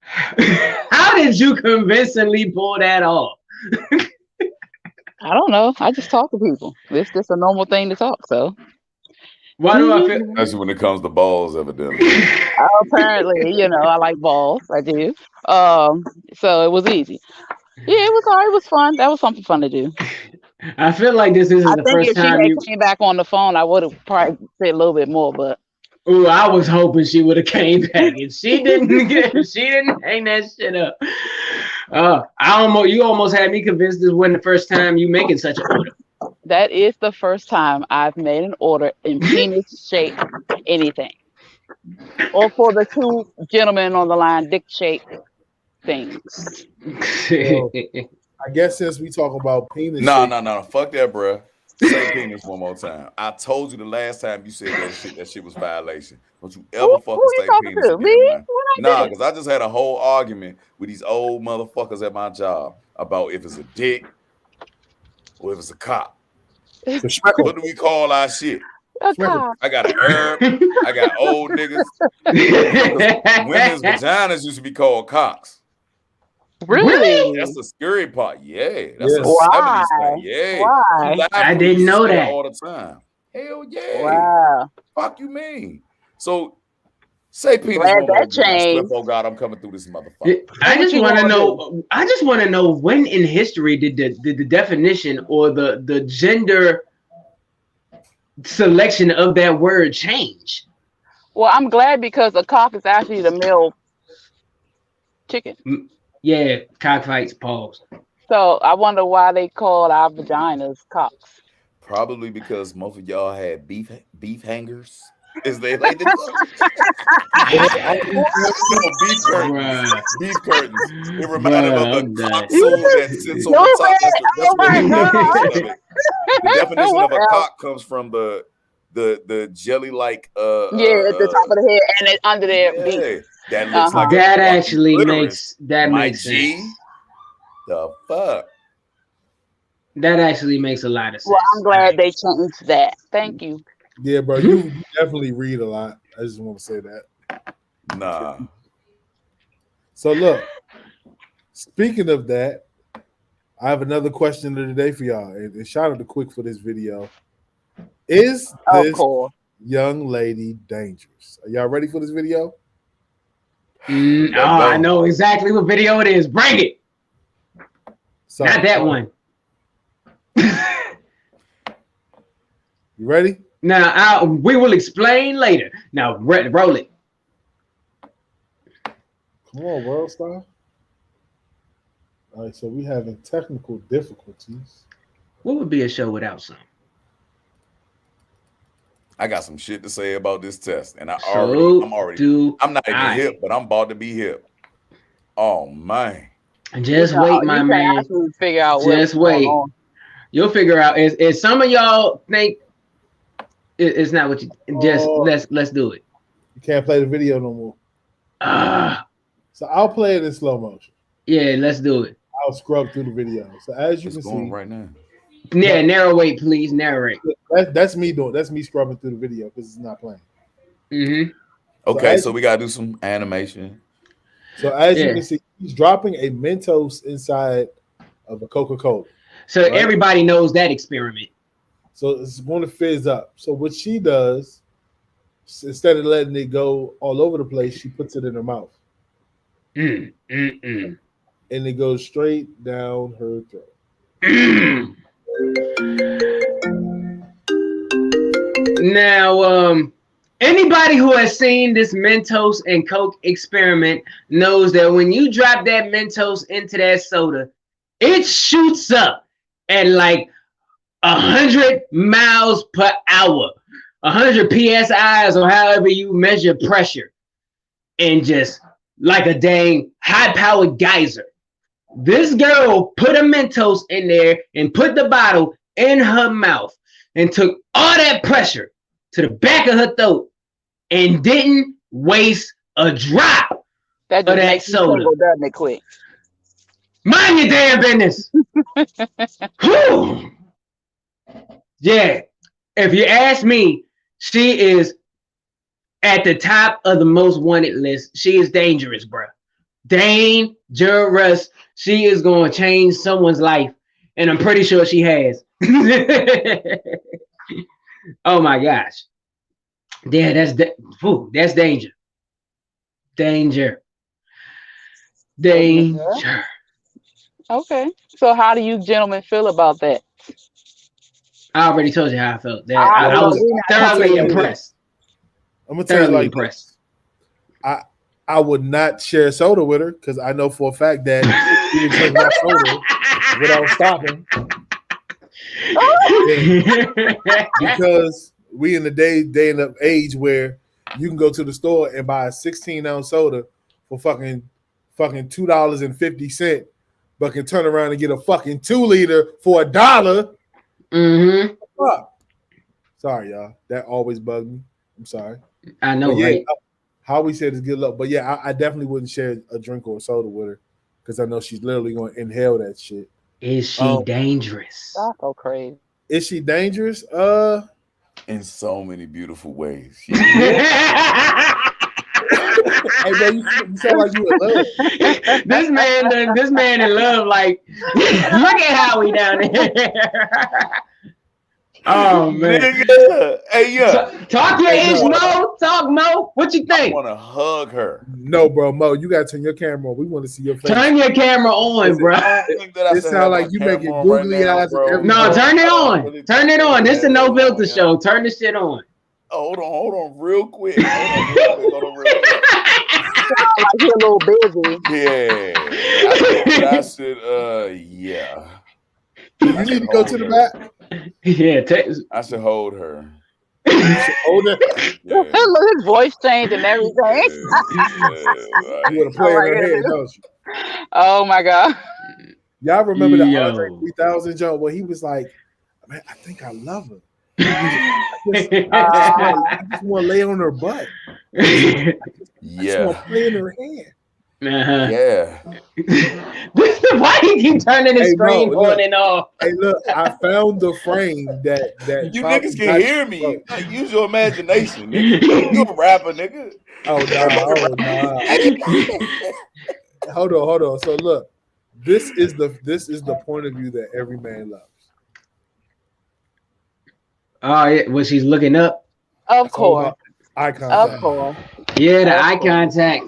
how did you convincingly pull that off? I don't know. I just talk to people. It's just a normal thing to talk. So why do I feel? That's when it comes to balls, evidently. Apparently, I like balls. I do. So it was easy. Yeah, it was all right. It was fun. That was something fun to do. I feel like this isn't the first time if she came back on the phone, I would have probably said a little bit more, but. Ooh, I was hoping she would have came back, and she didn't. She didn't hang that shit up. You almost had me convinced this wasn't the first time you making such an order. That is the first time I've made an order in penis shaped anything, or for the 2 gentlemen on the line, dick shaped things. Well, I guess since we talk about penis, No, fuck that, bruh. Say penis one more time. I told you the last time you said that shit was violation. Don't you ever fucking say penis again, man. Nah, because I just had a whole argument with these old motherfuckers at my job about if it's a dick or if it's a cock. What do we call our shit? I got a herb. I got old niggas. Women's vaginas used to be called cocks. Really? That's the scary part. Yeah. That's a 70s thing. Yeah. Why? I didn't know that. All the time. Hell yeah. Wow. Fuck you mean? So say penis Glad that changed. Oh God, I'm coming through this motherfucker. I just want to know when in history did the definition or the gender selection of that word change? Well, I'm glad because a cock is actually the male chicken. Yeah, cockfights, pause. So I wonder why they called our vaginas cocks. Probably because most of y'all had beef hangers. Is they like the beef curtains? Beef curtains. It reminded me of a cock soul that sits on the top. The definition of a cock comes from the jelly-like at the top of the head and it under their beak. That looks like that actually makes sense. The fuck? That actually makes a lot of sense. Well, I'm glad they changed that. Thank you. Yeah, bro, you definitely read a lot. I just want to say that. Nah. So look, speaking of that, I have another question of the day for y'all. And shout out to Quick for this video. Is this young lady dangerous? Are y'all ready for this video? I know exactly what video it is. Bring it. Sorry. Not that one. You ready? Now, we will explain later. Now, roll it. Come on, World Star. All right, so we having technical difficulties. What would be a show without some? I got some shit to say about this test, and I'm not even hip, but I'm about to be hip. Oh man! Just wait, my man. Figure out. Just wait. You'll figure out. Is some of y'all think it's not what you just let's do it. You can't play the video no more. So I'll play it in slow motion. Yeah, let's do it. I'll scrub through the video. So as you can see right now. Yeah, narrate, please. Narrate. That's me doing. That's me scrubbing through the video because it's not playing. Mm-hmm. Okay, so we gotta do some animation. So as you can see, he's dropping a Mentos inside of a Coca-Cola. So everybody knows that experiment. So it's going to fizz up. So what she does, instead of letting it go all over the place, she puts it in her mouth. And it goes straight down her throat. Now, anybody who has seen this Mentos and Coke experiment knows that when you drop that Mentos into that soda, it shoots up at like 100 miles per hour, 100 psi, or however you measure pressure, and just like a dang high-powered geyser. This girl put a Mentos in there and put the bottle in her mouth and took all that pressure to the back of her throat and didn't waste a drop of that soda. Doesn't it, Quick? Mind your damn business. Yeah, if you ask me, she is at the top of the most wanted list. She is dangerous, bro. Dangerous. She is going to change someone's life, and I'm pretty sure she has. Oh my gosh. Yeah, that's danger. Danger. Okay. So how do you gentlemen feel about that? I already told you how I felt. I was thoroughly impressed. I'm gonna tell you like impressed. I would not share soda with her because I know for a fact that she didn't drink my soda without stopping. Because we in the day and the age where you can go to the store and buy a 16-ounce soda for fucking $2.50, but can turn around and get a fucking 2-liter for $1. Mm-hmm. Fuck. Sorry, y'all. That always bugged me. I'm sorry. I know, right? How we said is good luck, but yeah, I definitely wouldn't share a drink or a soda with her because I know she's literally going to inhale that shit. Is she dangerous? That's so crazy. Is she dangerous? In so many beautiful ways. Hey, bro, you sound like you in love. This man in love. Like, look at Howie down there. Oh man. Nigga. Hey, yeah. Talk your ish, Mo. Talk, Mo. What you think? I want to hug her. No, bro, Mo, you gotta turn your camera on. We want to see your face. Turn your camera on, bro. It sounds like you making googly eyes. No, turn it on. Turn it on. This is a no filter show. Turn the shit on. Oh, hold on, real quick. Hold on real quick. You're a little busy. Yeah. I should, yeah. You need to go to the back. Yeah, I should hold her. You should hold her. Yeah. Look, his voice changed and everything. You want to play in her head, don't you? Oh my God. Y'all remember the Andre 3000 joke where he was like, man, I think I love her. I just want to lay on her butt. I just want to play in her hand. Uh-huh. Yeah. Why you keep turning the Hey, screen bro, on look. and off? Hey, look, I found the frame that You probably niggas can hear me. Like, use your imagination, nigga. You a rapper, nigga. Oh nah. Hold on. So look, this is the point of view that every man loves. Oh yeah, when she's looking up. Of It's all course. about eye contact. Of course. Yeah, the eye contact.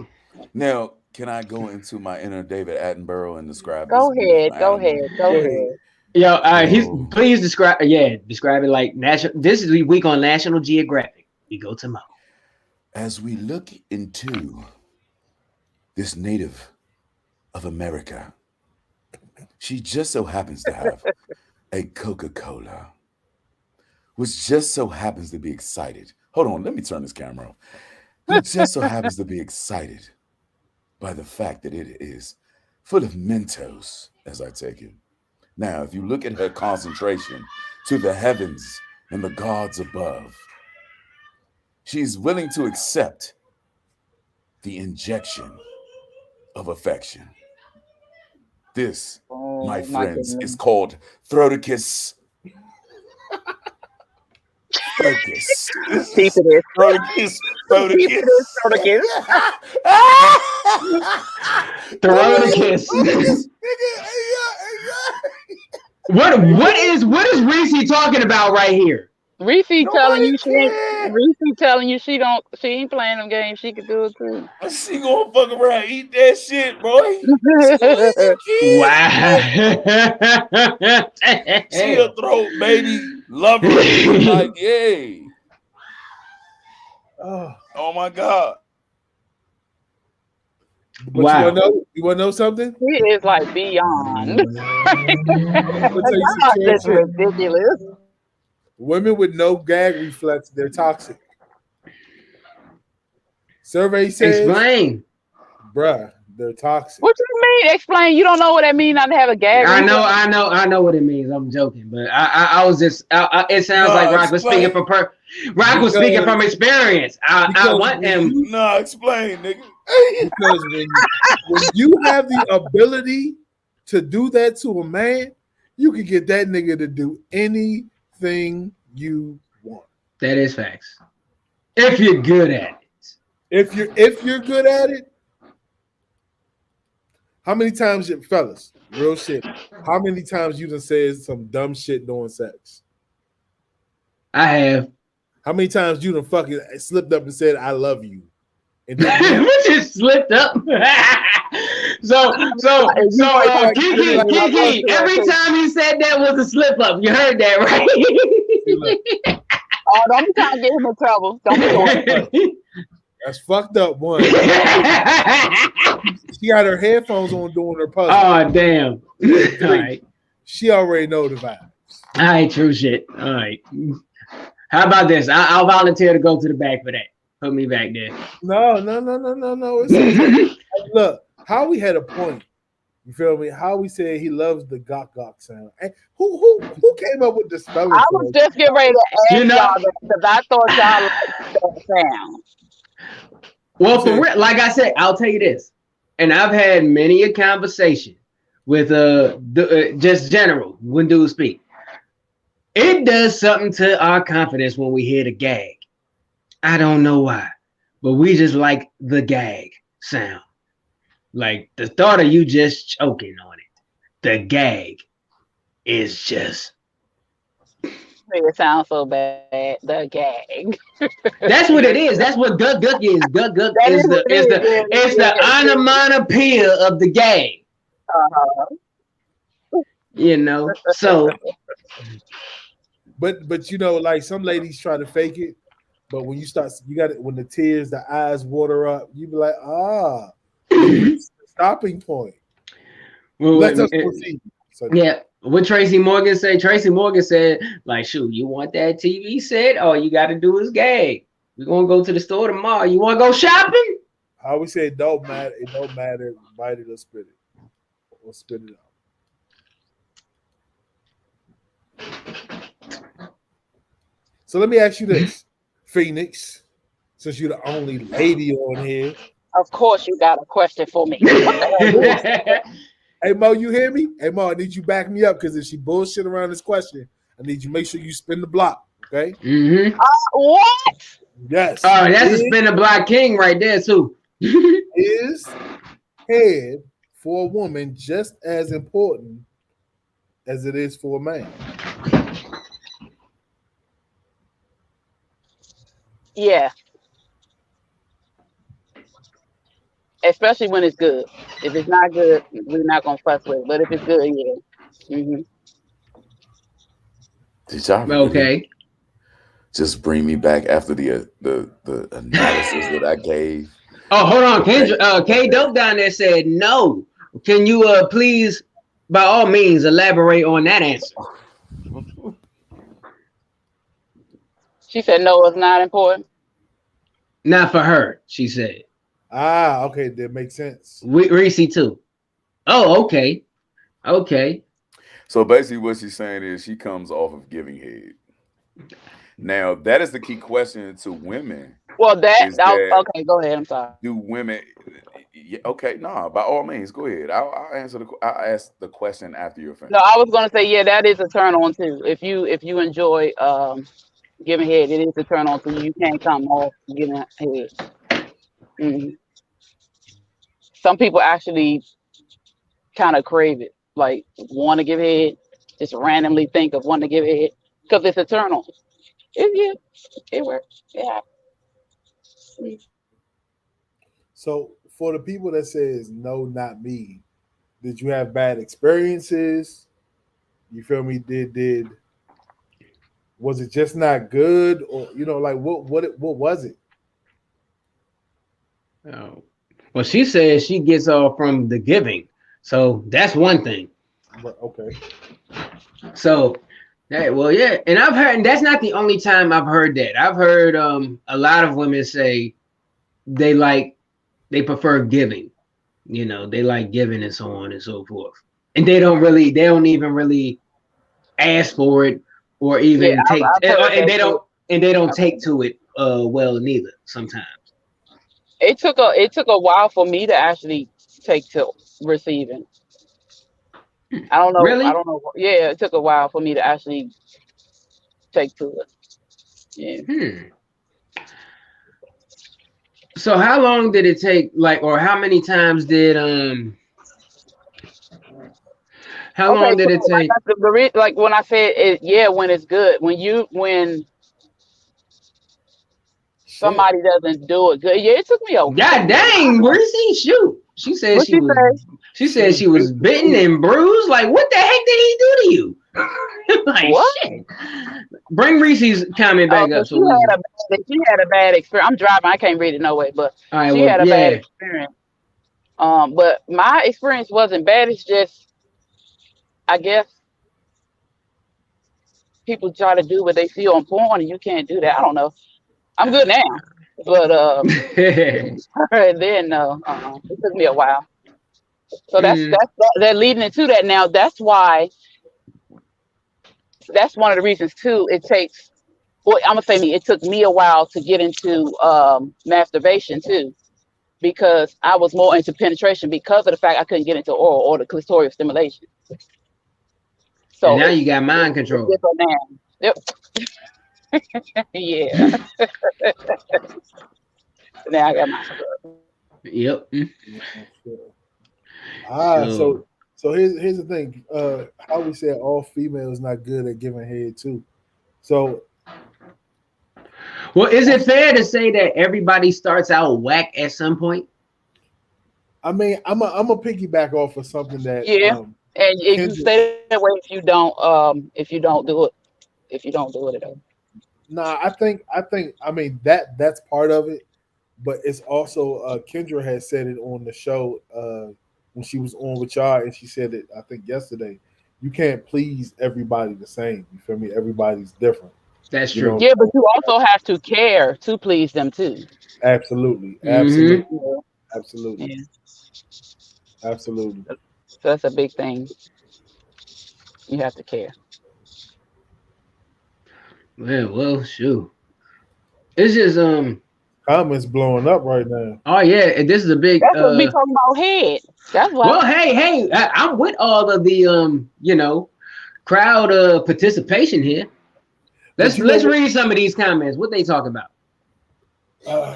Now, can I go into my inner David Attenborough and describe Go this ahead. beautiful Go animal? ahead. Go ahead. Yo, he's Oh. please describe it like national. This is the week on National Geographic. We go to Mo. As we look into this native of America, she just so happens to have a Coca-Cola, which just so happens to be excited. Hold on, let me turn this camera off. Who just so happens to be excited by the fact that it is full of Mentos, as I take it. Now, if you look at her concentration to the heavens and the gods above, she's willing to accept the injection of affection. This, my friends, is called Throticus Focus. Keep it in. Throticus. Throticus. What is Reese talking about right here? Reese telling you she ain't playing them games. She could do it too. She gonna fuck around, eat that shit, boy. Wow. She a throat baby lover. Like, yay. Oh my God. But Wow. you wanna know something? He is like beyond. I'm gonna tell you some That's shit. ridiculous. Women with no gag reflex, they're toxic. Survey says, Explain. bruh, they're toxic. What you mean? Explain. You don't know what that means not to have a gag. I reflex? know what it means. I'm joking, but I was just. It sounds No, like Rock was explain. speaking from Rock was speaking from experience. I want him. Nah, explain, nigga. Because when you have the ability to do that to a man, you can get that nigga to do anything you want. That is facts. If you're good at it. If you're good at it, how many times, fellas, real shit, how many times you done said some dumb shit during sex? I have. How many times you done fucking slipped up and said I love you? And We just slipped up. so Kiki, every time he said that was a slip up. You heard that, right? Oh, don't be trying to get him in trouble. Don't be doing it. that's fucked up. One, she got her headphones on doing her puzzle. Oh damn. All right. She already know the vibe. All right, true shit. All right. How about this? I'll volunteer to go to the back for that. Put me back there. No. It's okay. Look, Howie had a point. You feel me? Howie said he loves the gok gok sound. And who came up with the spelling? I was just getting ready to ask You know- y'all that because I thought y'all liked that sound. Well, for real, like I said, I'll tell you this, and I've had many a conversation with just general when dudes speak. It does something to our confidence when we hear the gag. I don't know why, but we just like the gag sound. Like the thought of you just choking on it. The gag is just. It sounds so bad. The gag. That's what it is. That's what Guk Guk is. Guk Guk is the onomatopoeia of the gag. You know, so. But you know, like some ladies try to fake it, but when you start, you got it when the tears, the eyes water up. You be like, stopping point. Well, Let us proceed. So, yeah. What Tracy Morgan said? Tracy Morgan said, like, shoot, you want that TV set? All you got to do is gag. We're going to go to the store tomorrow. You want to go shopping? I always say it don't matter. It don't matter. Bite it or spit it. Or spit it out. So let me ask you this, Phoenix, since you're the only lady on here, Of course, you got a question for me. What the hell? Hey Mo, you hear me? Hey Mo, I need you to back me up because if she bullshit around this question, I need you to make sure you spin the block. Okay? What? Yes. Oh, that's a spin the block king right there too. Is head for a woman just as important as it is for a man? Yeah. Especially when it's good. If it's not good, we're not gonna fuss with it. But if it's good, yeah. Did y'all really Okay. just bring me back after the analysis that I gave? Oh, hold on. Kendra, K Dope down there said no. Can you please, by all means, elaborate on that answer? She said no, it's not important. Not for her, she said. Ah, okay, that makes sense. Reese too. Oh, okay. Okay. So basically what she's saying is she comes off of giving head. Now, that is the key question to women. Well, okay, go ahead. I'm sorry. Do women? Okay, no, by all means, go ahead. I'll answer I'll ask the question after you're finished. No, I was gonna say, yeah, that is a turn on too. If you enjoy giving head, it is a turn on too. You can't come off giving head. Some people actually kind of crave it, like want to give head, just randomly think of wanting to give head because it's a turn on. It works. Yeah. So for the people that says no, not me, did you have bad experiences? You feel me? Did was it just not good, or like what was it? Oh. Well, she says she gets off from the giving, so that's one thing. Okay. So, yeah, and I've heard, and that's not the only time I've heard that. I've heard a lot of women say they prefer giving, they like giving and so on and so forth, and they don't even really ask for it or even take, and they don't take to it well neither sometimes. It took a while for me to actually take to receiving. I don't know. Really? I don't know. Yeah, it took a while for me to actually take to it. Yeah. So how long did it take? Or how many times did How long did it take? Like when I said it, yeah, when it's good, when somebody doesn't do it good. Yeah, it took me a God dang, Reese, shoot. She said she said she was bitten and bruised. Like, what the heck did he do to you? Like, what? Shit. Bring Reese's comment back up. She had a bad experience. I'm driving. I can't read it no way, but she had a bad experience. But my experience wasn't bad. It's just, I guess, people try to do what they see on porn, and you can't do that. I don't know. I'm good now, but then it took me a while. So that's leading into that now. That's why. That's one of the reasons too. It takes. Well, I'm gonna say me. It took me a while to get into masturbation too, because I was more into penetration because of the fact I couldn't get into oral or the clitoral stimulation. So and now you got mind control. Yep. Yeah. Now I got mind control. Yep. So here's the thing. How we said all females not good at giving head too. So, well, is it fair to say that everybody starts out whack at some point? I mean, I'm a piggyback off of something that and if you stay that way, if you don't do it, at all. Nah, I think I mean that's part of it, but it's also Kendra had said it on the show when she was on with y'all, and she said it I think yesterday. You can't please everybody the same. You feel me? Everybody's different. That's true. Yeah, but you also have to care to please them too. Absolutely. Mm-hmm. Absolutely. Yeah. Absolutely. So that's a big thing. You have to care. Well, shoot. It's just Comments blowing up right now. Oh yeah, and this is a big. That's what we talking about head. That's why. Well, hey, I'm with all of the crowd participation here. Let's read some of these comments. What they talk about?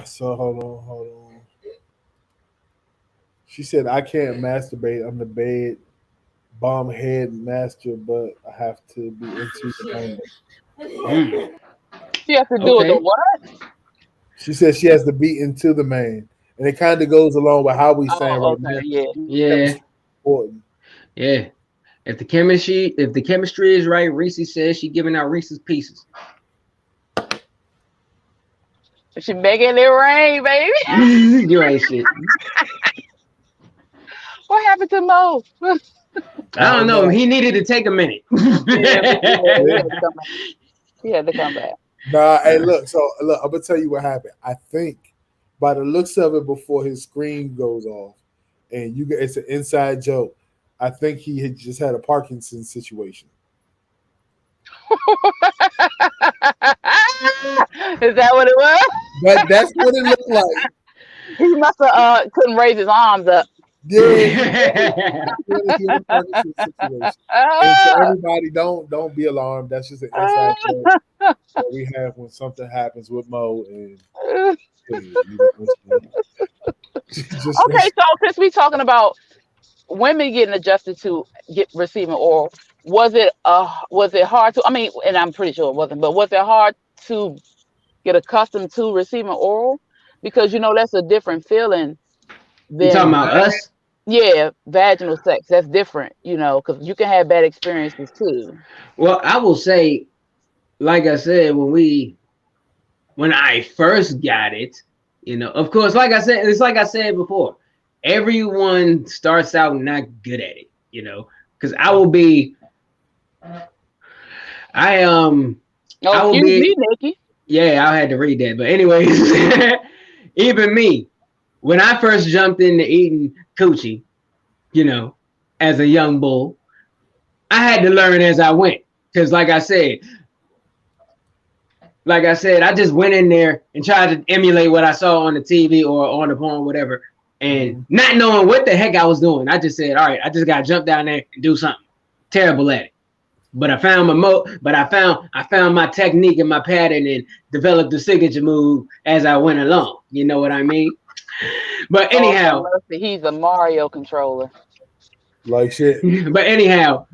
So hold on. She said, "I can't masturbate. I'm the bed bomb head master, but I have to be into the man." She has to do it. The what? She said she has to be into the man, and it kind of goes along with how we saying right now. Yeah. Important. Yeah. If the chemistry is right, Reese says she giving out Reese's Pieces. She making it rain, baby. You ain't shit. What happened to Mo? I don't know. He needed to take a minute. He had to come back. Nah, hey, look. So look, I'm gonna tell you what happened. I think by the looks of it, before his screen goes off, and it's an inside joke. I think he had just had a Parkinson's situation. Is that what it was? But that's what it looked like. He must have couldn't raise his arms up. Yeah. And so everybody, don't be alarmed. That's just an inside joke that we have when something happens with Mo. And okay, so since we talking about women getting adjusted to receiving oral, was it hard to? I mean, and I'm pretty sure it wasn't, but was it hard to get accustomed to receiving oral? Because that's a different feeling. You talking about us? Yeah, vaginal sex. That's different, because you can have bad experiences too. Well, I will say, like I said, when I first got it, of course, like I said, it's like I said before, everyone starts out not good at it, because I will be, me, Nikki. Yeah, I had to read that, but anyways, even me, when I first jumped into eating coochie, as a young bull, I had to learn as I went. Because like I said, I just went in there and tried to emulate what I saw on the TV or on the porn, whatever, and not knowing what the heck I was doing. I just said, all right, I just got to jump down there and do something. Terrible at it. But I found I found my technique and my pattern and developed the signature move as I went along. You know what I mean? But anyhow, he's a Mario controller. Like shit. But anyhow,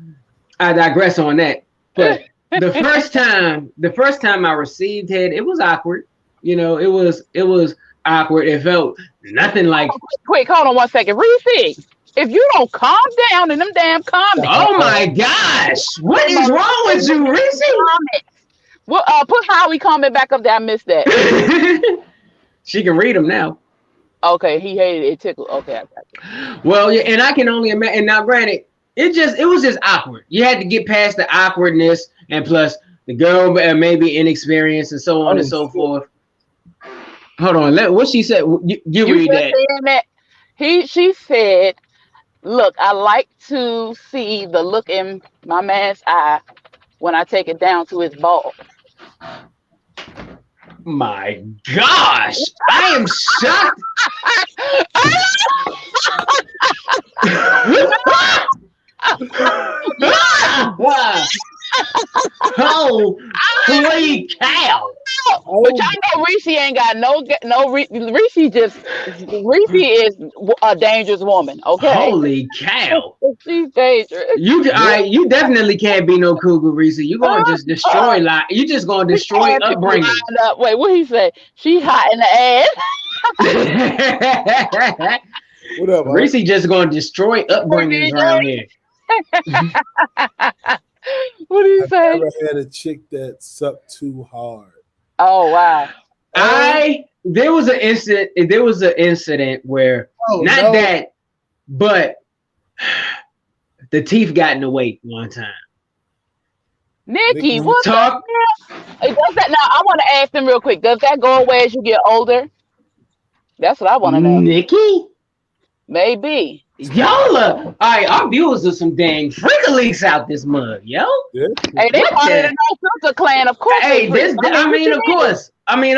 I digress on that. But the first time I received head, it was awkward. It was awkward. It felt nothing like. Quick, hold on 1 second, Reese. If you don't calm down in them damn comments. Oh my gosh, what is wrong with you, Reese? Well, put Howie comment back up there. I missed that. She can read them now. Okay, he hated it. It tickled. Okay, I got you. Well, yeah, and I can only imagine. Now, granted, it was just awkward. You had to get past the awkwardness, and plus the girl maybe inexperienced and so on and so forth. Hold on, what she said. You read that. She said, "Look, I like to see the look in my man's eye when I take it down to his balls." My gosh, I am shocked. Holy cow! But y'all know Reese ain't got no Reese is a dangerous woman. Okay. Holy cow! She's dangerous. You definitely can't be no cougar, Reese. You gonna just destroy You just gonna destroy upbringing. Wait, what he say? She hot in the ass. What up, Reese just gonna destroy upbringings around here. What do you say? I never had a chick that sucked too hard. Oh wow! There was an incident where that, but the teeth got in the way one time. Nikki, what talk? Does that now? I want to ask them real quick. Does that go away as you get older? That's what I want to know. Nikki, maybe. Y'all all right, our viewers are some dang freak-a-leaks out this mug, yo. Yeah. Hey, they part of the No Filter clan, of course. Hey, of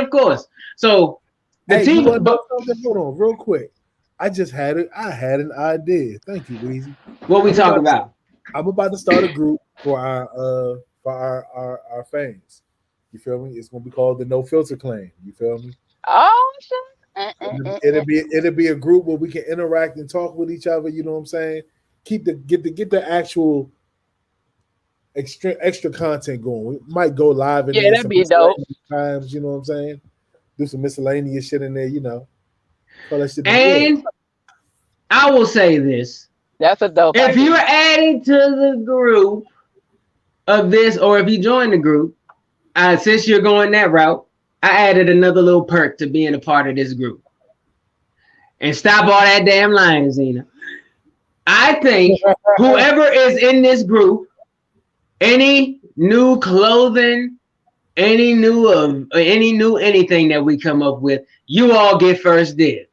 course. So Hey, team, you want to but know something? Hold on, real quick. I just had it. I had an idea. Thank you, Weezy. what we talking about? I'm about to start a group for our fans. You feel me? It's gonna be called the No Filter Clan. You feel me? Oh shit. It'll be a group where we can interact and talk with each other. You know what I'm saying? Get the actual extra content going. We might go live and Yeah, that'd be dope. times. You know what I'm saying? Do some miscellaneous shit in there. You know. Call that shit And I will say this: that's a dope. if idea. you're adding to the group of this, or if you join the group, since you're going that route, I added another little perk to being a part of this group. And stop all that damn lying, Zena. I think whoever is in this group, any new clothing, any new anything that we come up with, you all get first dibs.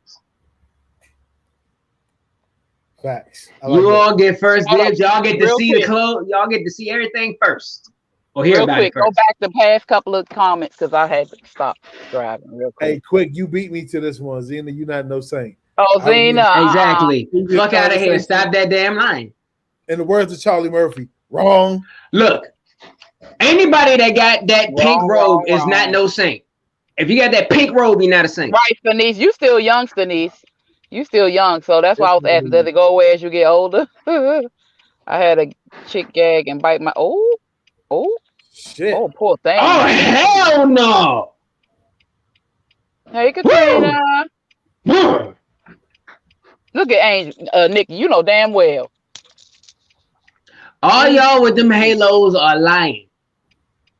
Facts. You all get first dibs. Y'all get to Real see quick. the clothes. Y'all get to see everything first. Or hear Real about quick, it first. go back the past couple of comments because I had to stop driving real quick. Hey, quick, you beat me to this one, Zena. You not no saint. Oh, Zena. Exactly. Uh-uh. Fuck out of here. Stop that damn line. In the words of Charlie Murphy, wrong. Look, anybody that got that pink robe is wrong. not no saint. If you got that pink robe, you're not a saint. Right, Denise. You still young, Denise. You still young, so that's why I was asking, does it go away as you get older? I had a chick gag and bite my shit. Oh, poor thing. Oh hell no. Hey, Katrina. Look at Angel, Nikki. You know damn well. All y'all with them halos are lying.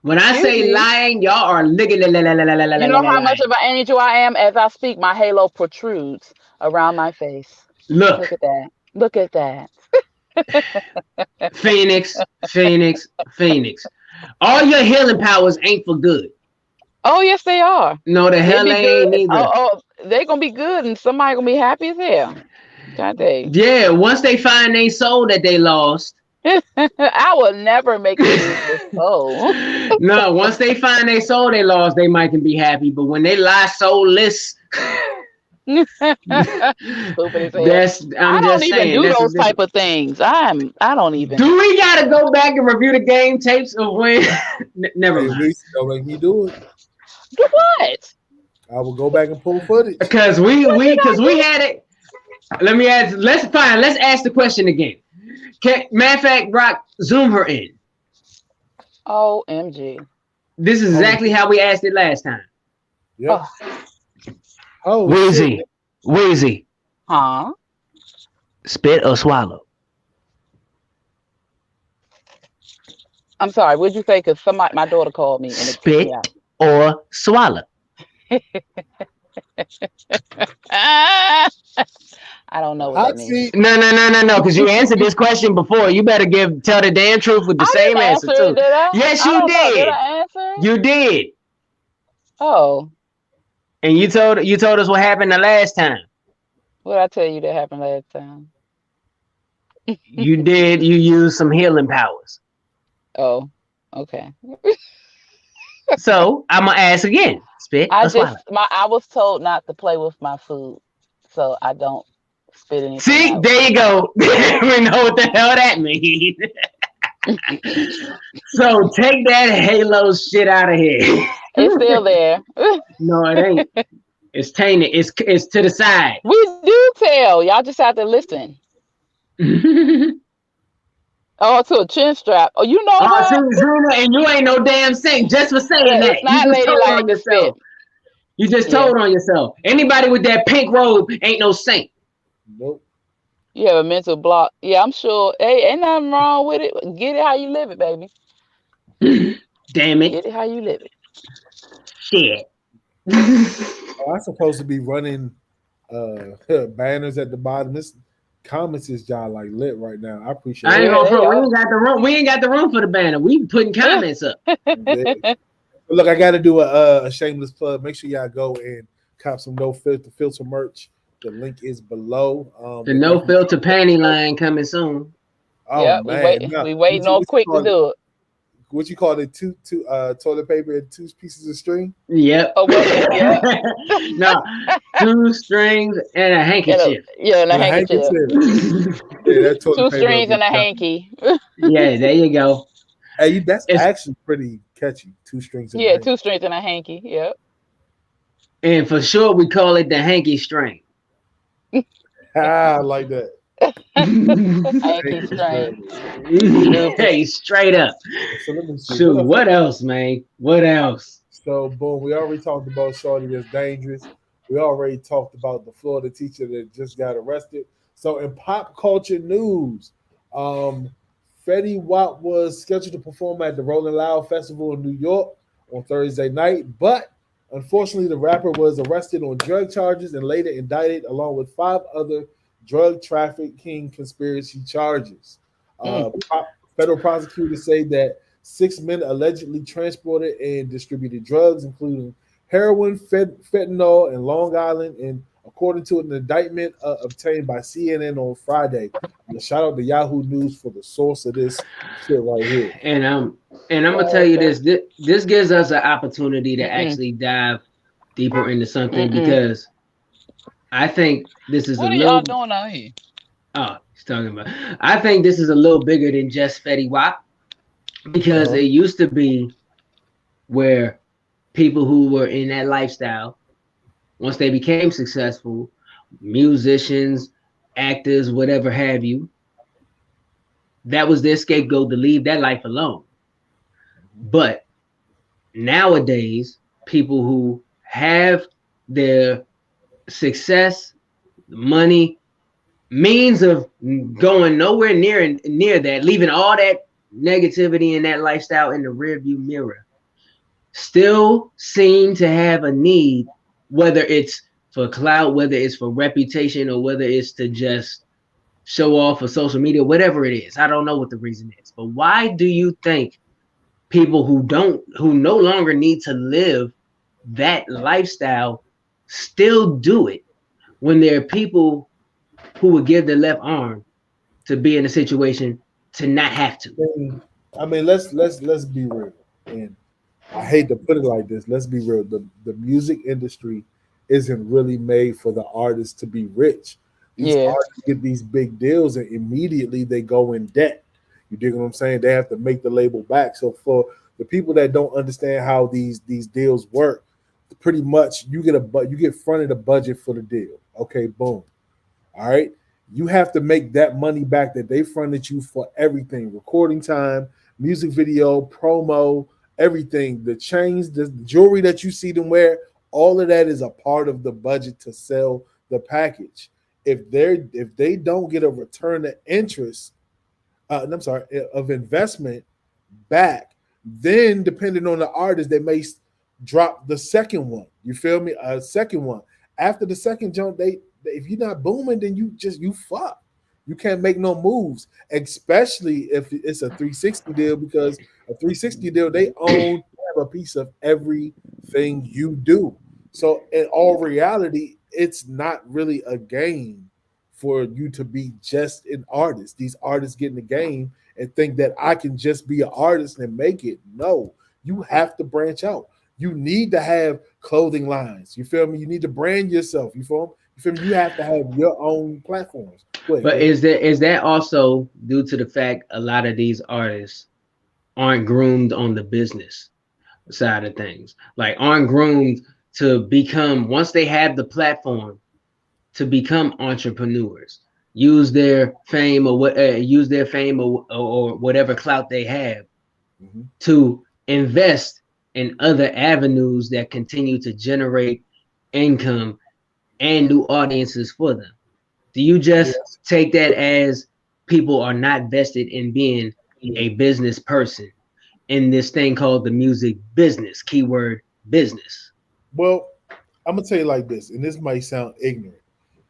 When I say lying, y'all are licking. You know how much of an angel I am? As I speak, my halo protrudes around my face. Look at that. Look at that. Phoenix. All your healing powers ain't for good. Oh, yes, they are. No, the hell they ain't either. Oh, they're gonna be good, and somebody gonna be happy as hell. God dang. Yeah, once they find their soul that they lost. I will never make it this soul. No, once they find their soul they lost, they might can be happy. But when they lie soulless, Stupid as hell. I'm just even saying, do those type of things. I don't even. Do we gotta go back and review the game tapes of when? Never mind. Don't make me do it. Do what? I will go back and pull footage. Because we had it. Let's ask the question again. Matter of fact, Brock, zoom her in. OMG. This is exactly how we asked it last time. Yep. Oh, Wheezy. Huh? Spit or swallow? I'm sorry. What'd you say? Because my daughter called me. And Spit or swallow? I don't know what that means. No. Because you answered this question before. You better tell the damn truth with the same answer too. Did I? Yes, you did. Did I answer? You did. Oh. And you told us what happened the last time. What did I tell you that happened last time? You did. You used some healing powers. Oh. Okay. So I'm gonna ask again. Spit or swallow? I was told not to play with my food, so I don't spit anything. See, out. there you go. We know what the hell that means. So take that halo shit out of here. It's still there. No, it ain't. It's tainted. It's to the side. We do tell. Y'all just have to listen. Oh, to a chin strap. Oh, you know what? And you ain't no damn saint just for saying that. It's not ladylike to spit. You just told on yourself. Anybody with that pink robe ain't no saint. Nope. You have a mental block. Yeah, I'm sure. Hey, ain't nothing wrong with it. Get it how you live it, baby. Damn it. Get it how you live it. Shit. I'm supposed to be running banners at the bottom. This comments is y'all like lit right now. I appreciate it. I ain't gonna front. We ain't got the room. We ain't got the room for the banner. We putting comments up. Look, I got to do a shameless plug. Make sure y'all go and cop some No Filter merch. The link is below. The No Filter panty line coming soon. Oh yeah, man, we waiting on Quick to do it. what you call it, two toilet paper and 2 pieces of string. Yep. Oh, well, yeah. No, 2 strings and a handkerchief. And a And a handkerchief. Yeah, that toilet 2 paper. strings and a hanky. Yeah, there you go. Hey, that's It's, actually pretty catchy. 2 strings and a Yeah, hanky. 2 strings and a hanky. Yep. and for sure, we call it the hanky string. I like that. Hanky string. Hey, straight up. So let me see. Shoot, what else, man? What else? So boom, we already talked about Shorty that's dangerous. We already talked about the Florida teacher that just got arrested. So in pop culture news, Fetty Wap was scheduled to perform at the Rolling Loud Festival in New York on Thursday night, but unfortunately the rapper was arrested on drug charges and later indicted along with 5 other drug trafficking conspiracy charges. Federal prosecutors say that 6 men allegedly transported and distributed drugs, including heroin, fentanyl, in Long Island, and according to an indictment obtained by CNN on Friday. Shout out to Yahoo News for the source of this shit right here. And I'm gonna tell you this. This gives us an opportunity to actually dive deeper into something because I think this is What a are little. y'all doing out here? Oh, he's talking about. I think this is a little bigger than just Fetty Wap because it used to be where people who were in that lifestyle, once they became successful, musicians, actors, whatever have you, that was their scapegoat to leave that life alone. But nowadays, people who have their success, money, means of going nowhere near that, leaving all that negativity and that lifestyle in the rearview mirror, still seem to have a need, whether it's for clout, whether it's for reputation, or whether it's to just show off for social media, whatever it is. I don't know what the reason is, but why do you think people who no longer need to live that lifestyle still do it when there are people who would give their left arm to be in a situation to not have to? I mean, let's be real. And I hate to put it like this. Let's be real. The music industry isn't really made for the artists to be rich. These artists get these big deals and immediately they go in debt. You dig what I'm saying? They have to make the label back. So for the people that don't understand how these deals work, pretty much you get fronted a budget for the deal. Okay, boom. All right. You have to make that money back that they fronted you for everything: recording time, music video, promo, everything, the chains, the jewelry that you see them wear. All of that is a part of the budget to sell the package. If they don't get a return of interest, of investment back, then depending on the artist, they may drop the second one. You feel me? A second one. After the second jump, if you're not booming, then you fuck. You can't make no moves, especially if it's a 360 deal, because a 360 deal, they have a piece of everything you do. So in all reality, it's not really a game for you to be just an artist. These artists get in the game and think that I can just be an artist and make it. No, you have to branch out. You need to have clothing lines. You feel me? You need to brand yourself. You feel me? You have to have your own platforms. But is that also due to the fact a lot of these artists aren't groomed on the business side of things? Like aren't groomed to become, once they have the platform, to become entrepreneurs, use their fame or whatever clout they have to invest in other avenues that continue to generate income and new audiences for them. Do you just take that as people are not vested in being a business person in this thing called the music business, keyword business? Well, I'm gonna tell you like this, and this might sound ignorant.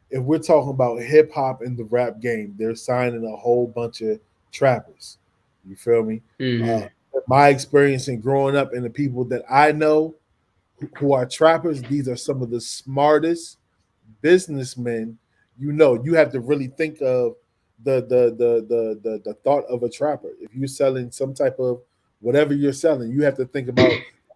If we're talking about hip hop and the rap game, they're signing a whole bunch of trappers. You feel me? My experience in growing up and the people that I know who are trappers, these are some of the smartest businessmen. You know, you have to really think of the thought of a trapper. If you're selling some type of whatever you're selling. You have to think about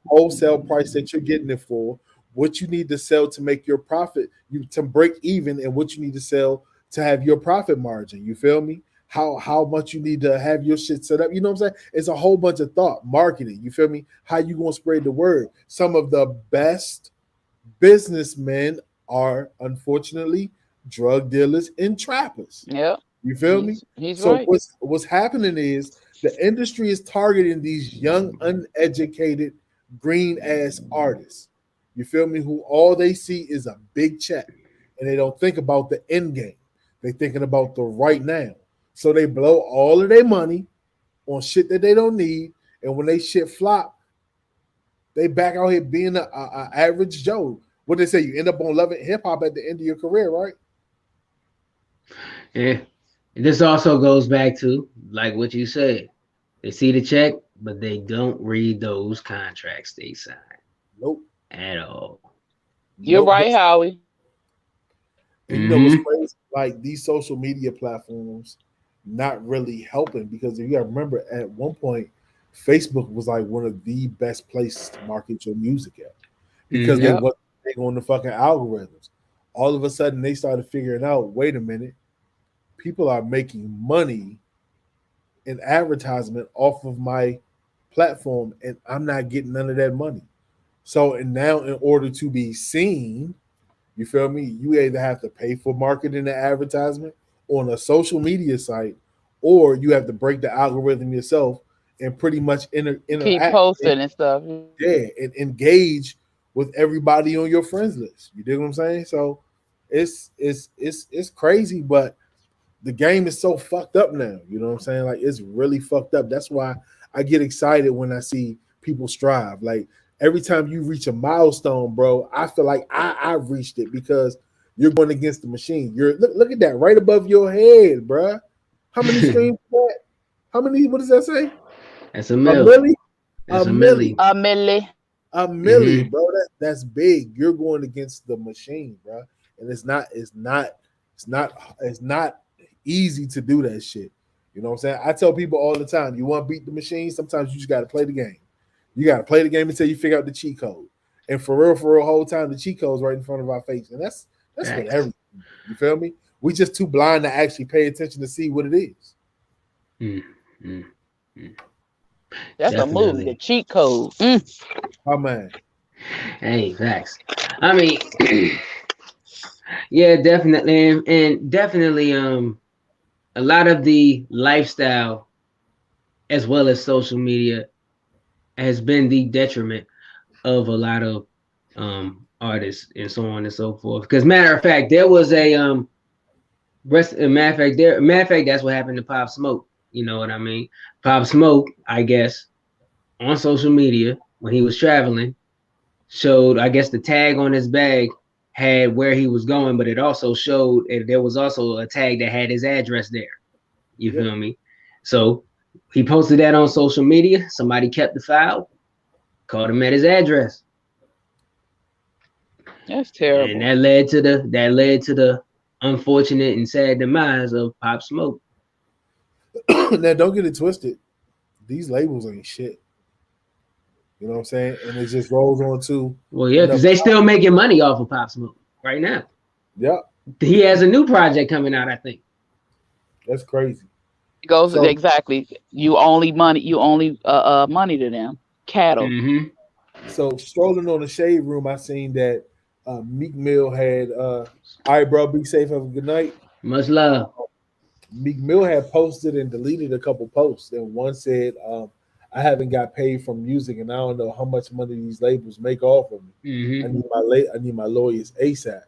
wholesale price that you're getting it for, what you need to sell to make your profit, you to break even, and what you need to sell to have your profit margin. You feel me? How much you need to have your shit set up. You know what I'm saying? It's a whole bunch of thought, marketing. You feel me? How you gonna spread the word? Some of the best businessmen are unfortunately drug dealers and trappers. Yeah. You feel me? He's so right. what's happening is the industry is targeting these young, uneducated, green ass artists. You feel me? Who all they see is a big check, and they don't think about the end game. They thinking about the right now. So they blow all of their money on shit that they don't need, and when they shit flop, they back out here being a average Joe. What they say, you end up on loving hip hop at the end of your career, right? Yeah. This also goes back to like what you said. They see the check, but they don't read those contracts they sign. Nope. At all. You're right, Howie. And you know what's crazy? Like these social media platforms not really helping, because if you gotta remember, at one point, Facebook was like one of the best places to market your music at, because they wasn't big on the fucking algorithms. All of a sudden, they started figuring out, wait a minute, people are making money in advertisement off of my platform, and I'm not getting none of that money. So, and now in order to be seen, you feel me, you either have to pay for marketing and advertisement on a social media site, or you have to break the algorithm yourself and pretty much keep posting and stuff. Yeah, and engage with everybody on your friends list. You dig what I'm saying? So it's crazy, but the game is so fucked up now. You know what I'm saying? Like, it's really fucked up. That's why I get excited when I see people strive. Like, every time you reach a milestone, bro, I feel like I've reached it, because you're going against the machine. You're look at that right above your head, bro. How many streams? How many? What does that say? That's a milli. A milli. A milli. A milli, bro. That's big. You're going against the machine, bro. And it's not easy to do that shit. You know what I'm saying? I tell people all the time, you want to beat the machine, sometimes you just got to play the game. You got to play the game until you figure out the cheat code. And for real, whole time, the cheat code's right in front of our face. And that's with everything. You feel me? We just too blind to actually pay attention to see what it is. That's definitely a movie, the cheat code. Oh, man. Hey, facts. I mean, yeah, definitely. And definitely a lot of the lifestyle as well as social media has been the detriment of a lot of artists and so on and so forth. Because matter of fact, there was that's what happened to Pop Smoke. You know what I mean? Pop Smoke, I guess, on social media when he was traveling, showed, I guess, the tag on his bag had where he was going, but it also showed there was also a tag that had his address there. You feel me? So he posted that on social media. Somebody kept the file, called him at his address. That's terrible. And that led to the unfortunate and sad demise of Pop Smoke. Now, don't get it twisted. These labels ain't shit. You know what I'm saying? And it just rolls on to. Well, yeah, because they still making money off of Pop Smoke right now. Yeah. He has a new project coming out, I think. That's crazy. It goes exactly. You only money to them. Cattle. So strolling on the Shade Room, I seen that Meek Mill had all right, bro, be safe, have a good night. Much love. Meek Mill had posted and deleted a couple posts, and one said, I haven't got paid from music, and I don't know how much money these labels make off of me. I need my lawyers ASAP.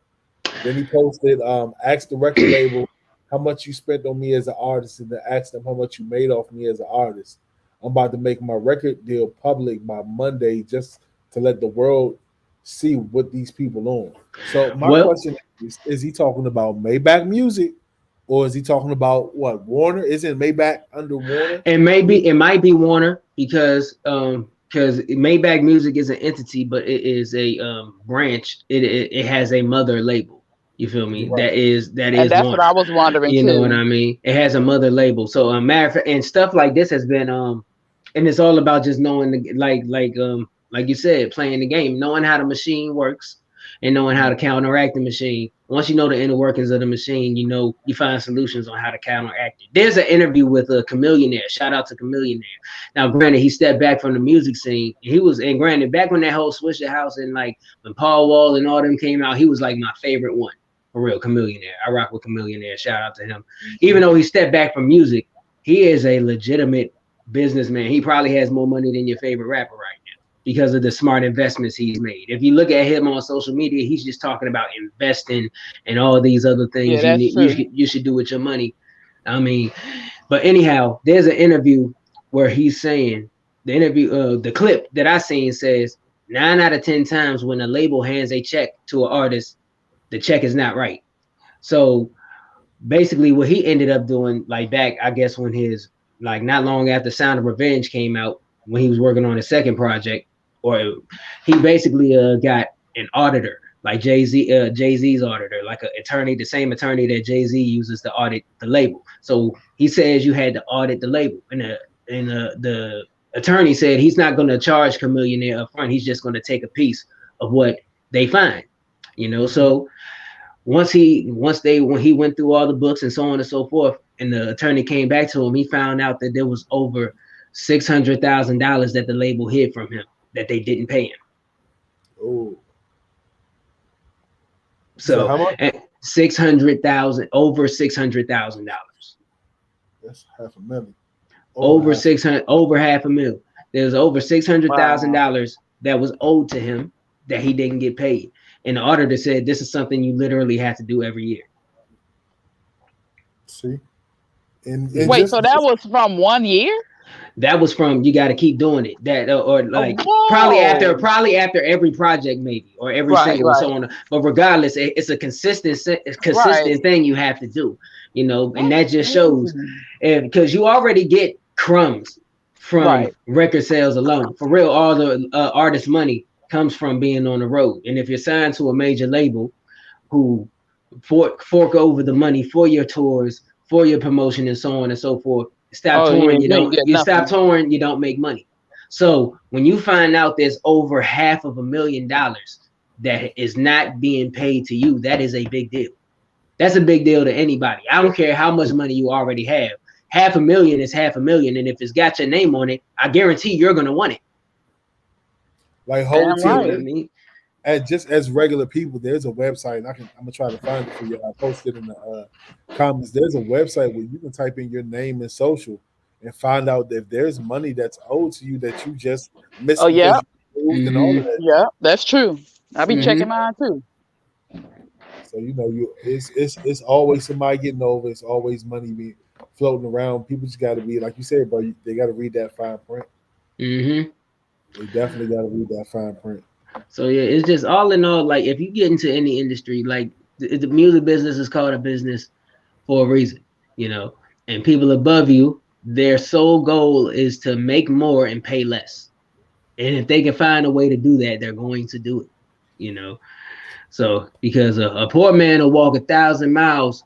Then he posted, asked the record label how much you spent on me as an artist, and then asked them how much you made off me as an artist. I'm about to make my record deal public by Monday, just to let the world see what these people on. So my question is he talking about Maybach Music, or is he talking about what, Warner? Isn't Maybach under Warner? It might be Warner, because Maybach Music is an entity, but it is a branch. It has a mother label. You feel me? Right. That is. And that's Warner. What I was wondering. You know what I mean? It has a mother label. So matter of fact, and stuff like this has been and it's all about just knowing like you said, playing the game, knowing how the machine works and knowing how to counteract the machine. Once you know the inner workings of the machine, you find solutions on how to counteract it. There's an interview with a Chamillionaire. Shout out to Chamillionaire. Now, granted, he stepped back from the music scene. And granted, back when that whole Swisher House and like when Paul Wall and all them came out, he was like my favorite one. For real, Chamillionaire. I rock with Chamillionaire. Shout out to him. Even though he stepped back from music, he is a legitimate businessman. He probably has more money than your favorite rapper right now because of the smart investments he's made. If you look at him on social media, he's just talking about investing and all these other things you should do with your money. I mean, but anyhow, there's an interview where he's saying, the clip that I seen says 9 out of 10 times when a label hands a check to an artist, the check is not right. So basically what he ended up doing, like back, I guess when his, like not long after Sound of Revenge came out, when he was working on his second project, or he basically got an auditor, like Jay-Z's auditor, like an attorney, the same attorney that Jay-Z uses to audit the label. So he says you had to audit the label, and the attorney said he's not going to charge Chamillionaire up front. He's just going to take a piece of what they find, So when he went through all the books and so on and so forth, and the attorney came back to him, he found out that there was over $600,000 that the label hid from him that they didn't pay him. Oh. So how much? $600,000, over $600,000. That's $500,000. Over $500,000. There's over $600,000 that was owed to him that he didn't get paid. And the auditor said this is something you literally have to do every year. See? Wait, so that was from 1 year? That was from you got to keep doing it. That or like probably after every project maybe, or every single and so on. But regardless, it's a consistent thing you have to do. And that just shows, because you already get crumbs from record sales alone. For real, all the artist money comes from being on the road. And if you're signed to a major label who fork over the money for your tours, for your promotion, and so on and so forth, stop touring, you don't make money. So when you find out there's over $500,000 that is not being paid to you, that is a big deal. That's a big deal to anybody. I don't care how much money you already have. $500,000 is $500,000, and if it's got your name on it, I guarantee you're gonna want it. Like whole team, and just as regular people, there's a website, and I'm gonna try to find it for you. I posted in the comments. There's a website where you can type in your name and social and find out if there's money that's owed to you that you just missed. Oh yeah, and all of that. Yeah, that's true. I'll be checking mine too. So it's always somebody getting over. It's always money being floating around. People just got to be, like you said, bro. They got to read that fine print. Mm-hmm. They definitely got to read that fine print. So yeah, it's just all in all, like if you get into any industry, like the music business is called a business for a reason, and people above you, their sole goal is to make more and pay less. And if they can find a way to do that, they're going to do it, So because a poor man will walk 1,000 miles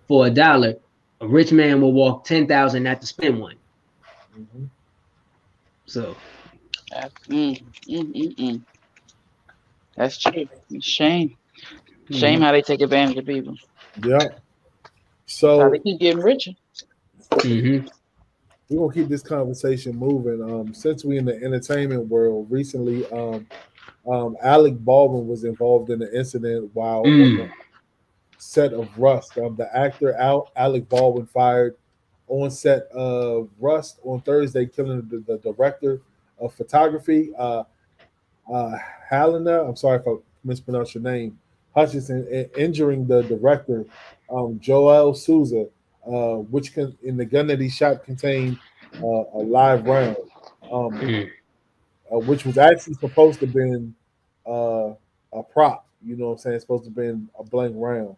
for $1, a rich man will walk 10,000 not to spend one. Mm-hmm. So. That's true. Shame how they take advantage of people. Yeah. So they keep getting richer. Mm-hmm. We're gonna keep this conversation moving. Since we in the entertainment world, recently, Alec Baldwin was involved in an incident while on the set of Rust. The actor Alec Baldwin fired on set of Rust on Thursday, killing the director of photography, Helena, I'm sorry if I mispronounced your name, Hutchinson, injuring the director, Joel Souza, which in the gun that he shot contained a live round, which was actually supposed to have been a prop. You know what I'm saying? It's supposed to have been a blank round.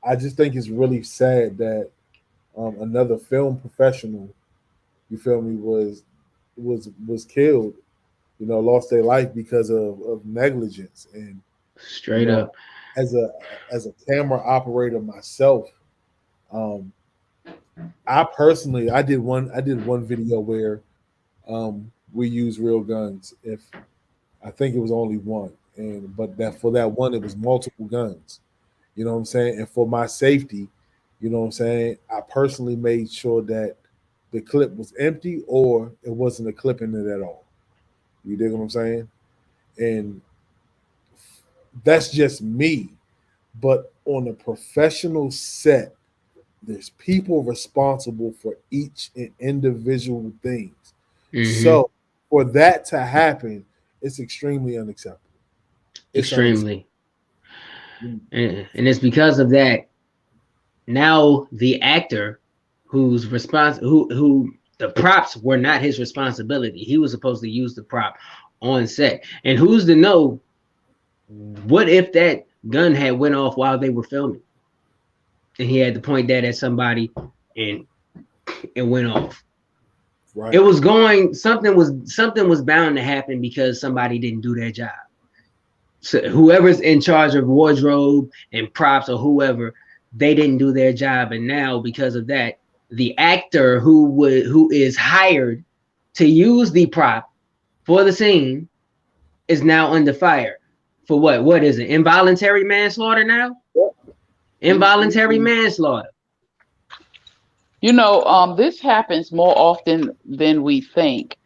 I just think it's really sad that another film professional, you feel me, was killed. Lost their life because of negligence. And straight up, as a camera operator myself, I personally, I did one video where we use real guns. If I think it was only one, but that for that one, it was multiple guns. You know what I'm saying? And for my safety, you know what I'm saying, I personally made sure that the clip was empty or it wasn't a clip in it at all. You dig what I'm saying? And that's just me. But on a professional set, there's people responsible for each and individual things. Mhm. So for that to happen, it's extremely unacceptable. It's Extremely. unacceptable. And it's because of that. Now the actor who the props were not his responsibility. He was supposed to use the prop on set. And who's to know what if that gun had went off while they were filming? And he had to point that at somebody and it went off. Right. It was going, something was bound to happen because somebody didn't do their job. So whoever's in charge of wardrobe and props or whoever, they didn't do their job. And now because of that, the actor who is hired to use the prop for the scene is now under fire for what? What is it? Involuntary manslaughter now? Involuntary manslaughter. You know, this happens more often than we think.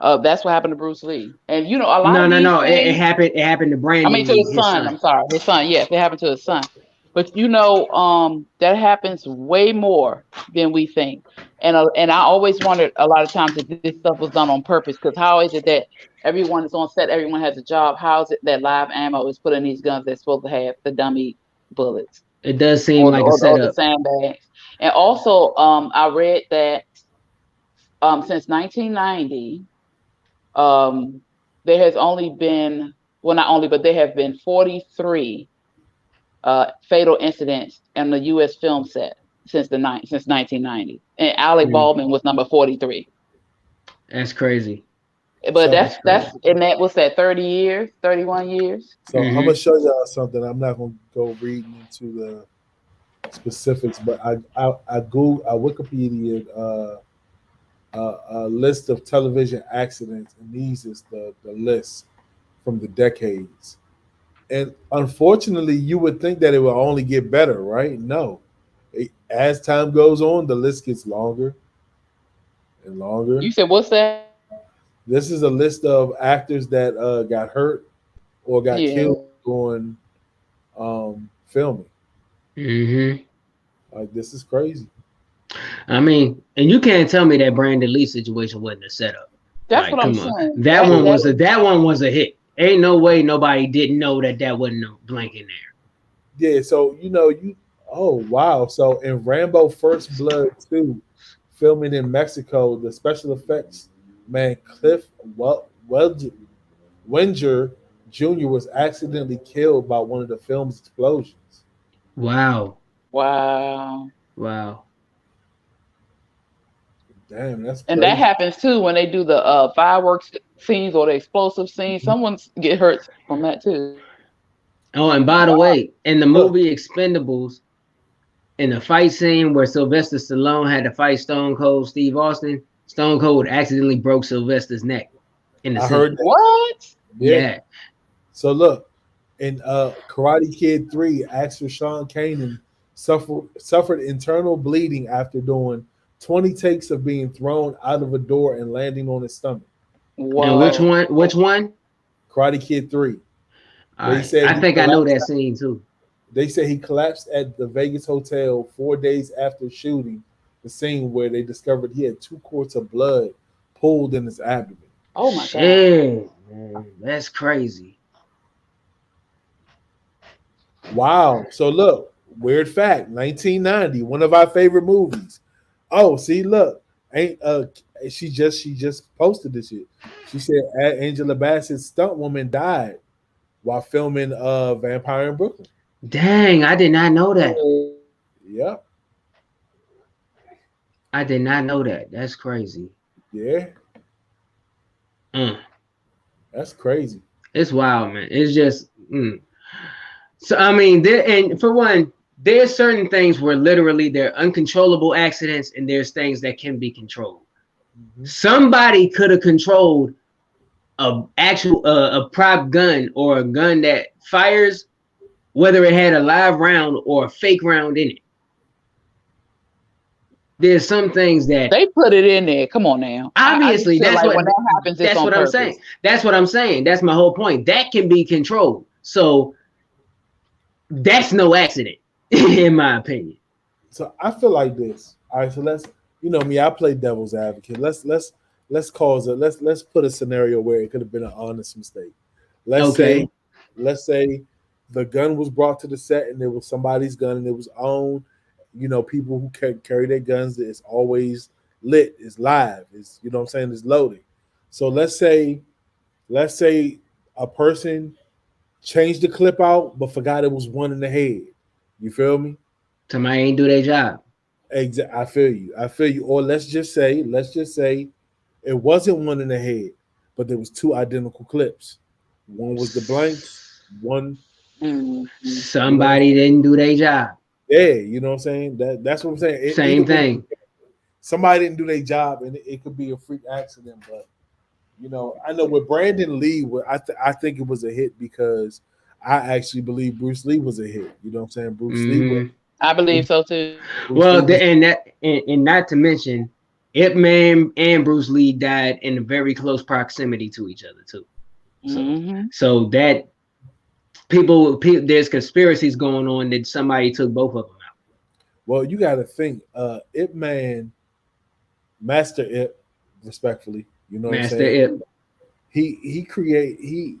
That's what happened to Bruce Lee. And you know, a lot of these No. things, It happened to Brandon. I mean, to Lee, his son. I'm sorry, his son. Yes, it happened to his son. But you know, that happens way more than we think. And I always wondered a lot of times if this stuff was done on purpose. Because how is it that everyone is on set, everyone has a job? How is it that live ammo is put in these guns that's supposed to have the dummy bullets? It does seem like a or the setup. sandbags. And also, I read that since 1990, there has only been, well, not only, but there have been 43 fatal incidents in the U.S. film set since 1990, and Alec Baldwin was number 43. That's crazy. But that's and that was that 30 years, 31 years. So I'm gonna show y'all something. I'm not gonna go reading into the specifics, but I Wikipedia a list of television accidents, and these is the list from the decades. And unfortunately, you would think that it will only get better, right? No. As time goes on, the list gets longer and longer. You said, what's that? This is a list of actors that got hurt or got killed during filming. Like, this is crazy. I mean, and you can't tell me that Brandon Lee situation wasn't a setup. That's what I'm saying. That one was a hit. Ain't no way nobody didn't know that wasn't no blank in there. Yeah, so oh wow. So in Rambo First Blood 2, filming in Mexico, the special effects man Cliff Wenger Jr. was accidentally killed by one of the film's explosions. Wow. Damn, that's crazy. And that happens too when they do the fireworks scenes or the explosive scenes. Someone get hurt from that too. Oh, and by the way, in the movie Expendables, in the fight scene where Sylvester Stallone had to fight Stone Cold Steve Austin, Stone Cold accidentally broke Sylvester's neck. In the I heard that. What? Yeah. So look, in Karate Kid 3, actor Sean Kanan suffered internal bleeding after doing 20 takes of being thrown out of a door and landing on his stomach. Wow. And which one? Karate Kid 3. I think I know that scene too. They said he collapsed at the Vegas hotel 4 days after shooting the scene where they discovered he had 2 quarts of blood pulled in his abdomen. Oh my God. Man, that's crazy. Wow. So look, weird fact, 1990, one of our favorite movies. Oh, see, look, she just posted this shit. She said Angela Bassett's stunt woman died while filming Vampire in Brooklyn. Dang, I did not know that. Yep. I did not know that. That's crazy. Yeah. That's crazy. It's wild, man. It's just So I mean, and for one, there's certain things where literally they're uncontrollable accidents, and there's things that can be controlled. Somebody could have controlled a prop gun or a gun that fires, whether it had a live round or a fake round in it. There's some things that they put it in there. Come on now. Obviously, that's like what when that happens. That's what I'm saying. That's what I'm saying. That's my whole point. That can be controlled. So that's no accident, in my opinion. So I feel like this. All right. So let's, you know me, I play devil's advocate. Let's put a scenario where it could have been an honest mistake. Let's say the gun was brought to the set and it was somebody's gun and it was owned. You know, people who carry their guns, it's always lit, it's live, it's, you know what I'm saying, it's loaded. So let's say a person changed the clip out but forgot it was one in the head. You feel me? Somebody ain't do their job. Exactly. I feel you. Or let's just say it wasn't one in the head, but there was two identical clips. One was the blanks, one somebody didn't do their job. Yeah, you know what I'm saying? That's what I'm saying. Same thing. Somebody didn't do their job, and it could be a freak accident. But you know, I know with Brandon Lee, I think it was a hit because I actually believe Bruce Lee was a hit. You know what I'm saying? Bruce Lee. I believe so too. And not to mention, Ip Man and Bruce Lee died in a very close proximity to each other too. So that. People, there's conspiracies going on that somebody took both of them out. Well, you got to think, Ip Man, Master Ip, respectfully, you know, Master what I'm saying?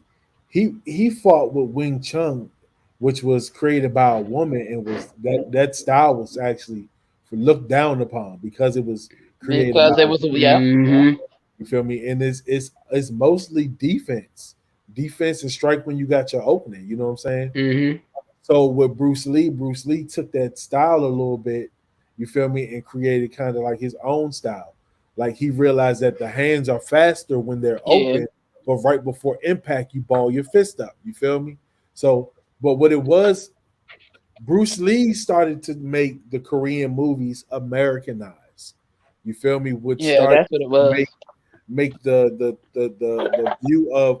He fought with Wing Chun, which was created by a woman, and was that style was actually looked down upon because it was created you feel me? And it's mostly defense and strike when you got your opening, you know what I'm saying? So with Bruce Lee took that style a little bit, you feel me, and created kind of like his own style. Like he realized that the hands are faster when they're open, but right before impact, you ball your fist up, you feel me? So, but what it was, Bruce Lee started to make the Korean movies Americanized, you feel me? Which that's what it was. Make the view of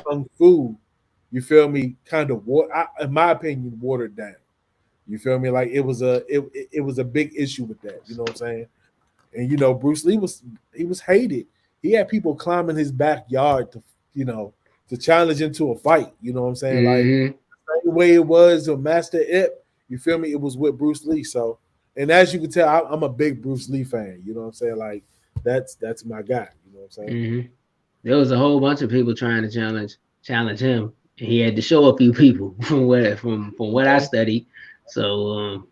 kung fu, you feel me, kind of in my opinion, watered down. You feel me? Like it was a big issue with that. You know what I'm saying? And you know, Bruce Lee was hated. He had people climbing his backyard to challenge him to a fight. You know what I'm saying? Like the way it was with Master Ip. You feel me? It was with Bruce Lee. So, and as you can tell, I'm a big Bruce Lee fan. You know what I'm saying? Like that's my guy. You know what I'm saying? There was a whole bunch of people trying to challenge him. And he had to show a few people from what I studied. So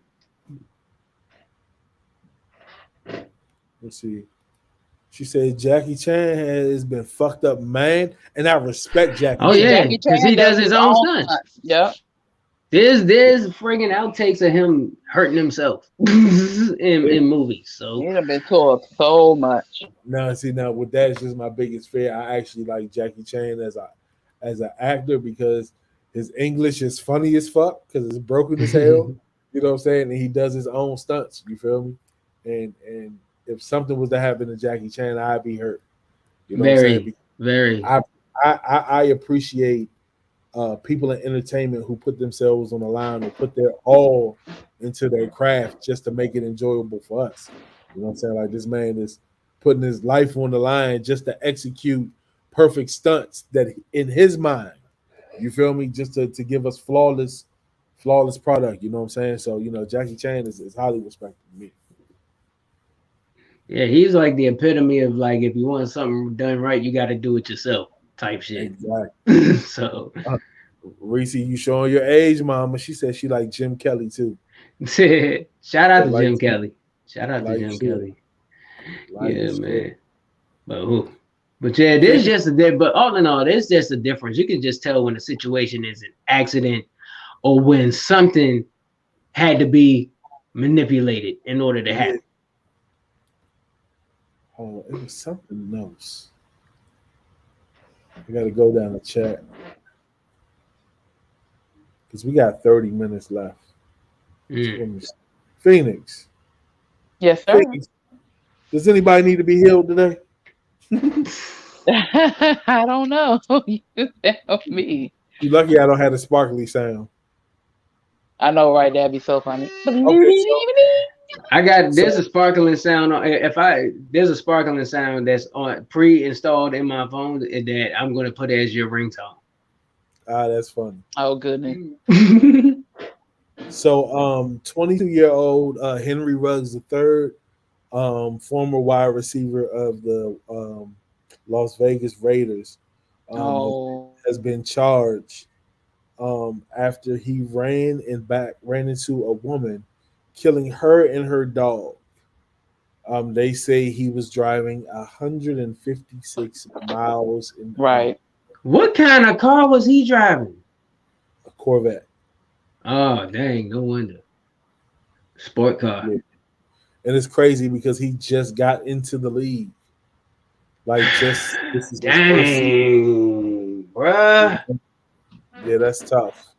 let's see. She said Jackie Chan has been fucked up, man, and I respect Jackie. Oh yeah, because he does his own stunts. Yeah. There's friggin' outtakes of him hurting himself in movies. So he's been taught so much. Now with that, it's just my biggest fear. I actually like Jackie Chan as an actor because his English is funny as fuck because it's broken as hell. You know what I'm saying? And he does his own stunts. You feel me? And if something was to happen to Jackie Chan, I'd be hurt. You know what I'm saying? Very. I appreciate people in entertainment who put themselves on the line and put their all into their craft just to make it enjoyable for us. You know what I'm saying? Like this man is putting his life on the line just to execute perfect stunts that in his mind, you feel me, just to give us flawless product. You know what I'm saying? So, you know, Jackie Chan is highly respected to me. Yeah, he's like the epitome of like, if you want something done right, you got to do it yourself type shit. Exactly. So, Reese, you showing your age, mama. She said she like Jim Kelly too. Shout out to Jim Kelly. Shout out to Jim Kelly. Yeah, man. But yeah, there's just but all in all, there's just a difference. You can just tell when a situation is an accident or when something had to be manipulated in order to happen. Oh, it was something else. I got to go down the chat because we got 30 minutes left. Phoenix. Yes, sir. Phoenix. Does anybody need to be healed today? I don't know. You tell me. You lucky I don't have a sparkly sound. I know, right? That'd be so funny. Okay, there's a sparkling sound on there's a sparkling sound that's on pre-installed in my phone that I'm gonna put as your ringtone. That's funny. Oh goodness. So 22-year-old Henry Ruggs III, former wide receiver of the Las Vegas Raiders, has been charged after he ran into a woman, killing her and her dog. They say he was driving 156 miles an hour. What kind of car was he driving? A Corvette. Oh, dang, no wonder. Sport car. Yeah. And it's crazy because he just got into the league. Like, this is dang, bruh. Yeah, that's tough.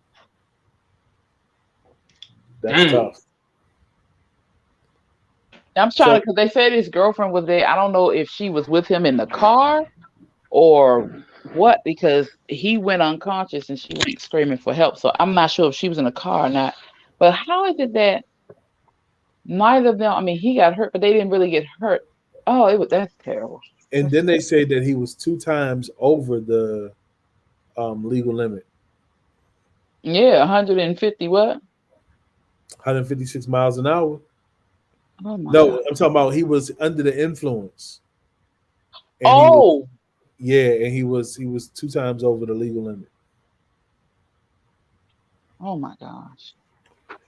That's tough. I'm trying because they said his girlfriend was there. I don't know if she was with him in the car or what, because he went unconscious and she went screaming for help. So I'm not sure if she was in the car or not. But how is it that neither of them? I mean, he got hurt, but they didn't really get hurt. Oh, that's terrible. And then they say that he was 2 times over the legal limit. Yeah, 150 what? 156 miles an hour. Oh my no, God. I'm talking about he was under the influence. And he was 2 times over the legal limit. Oh my gosh.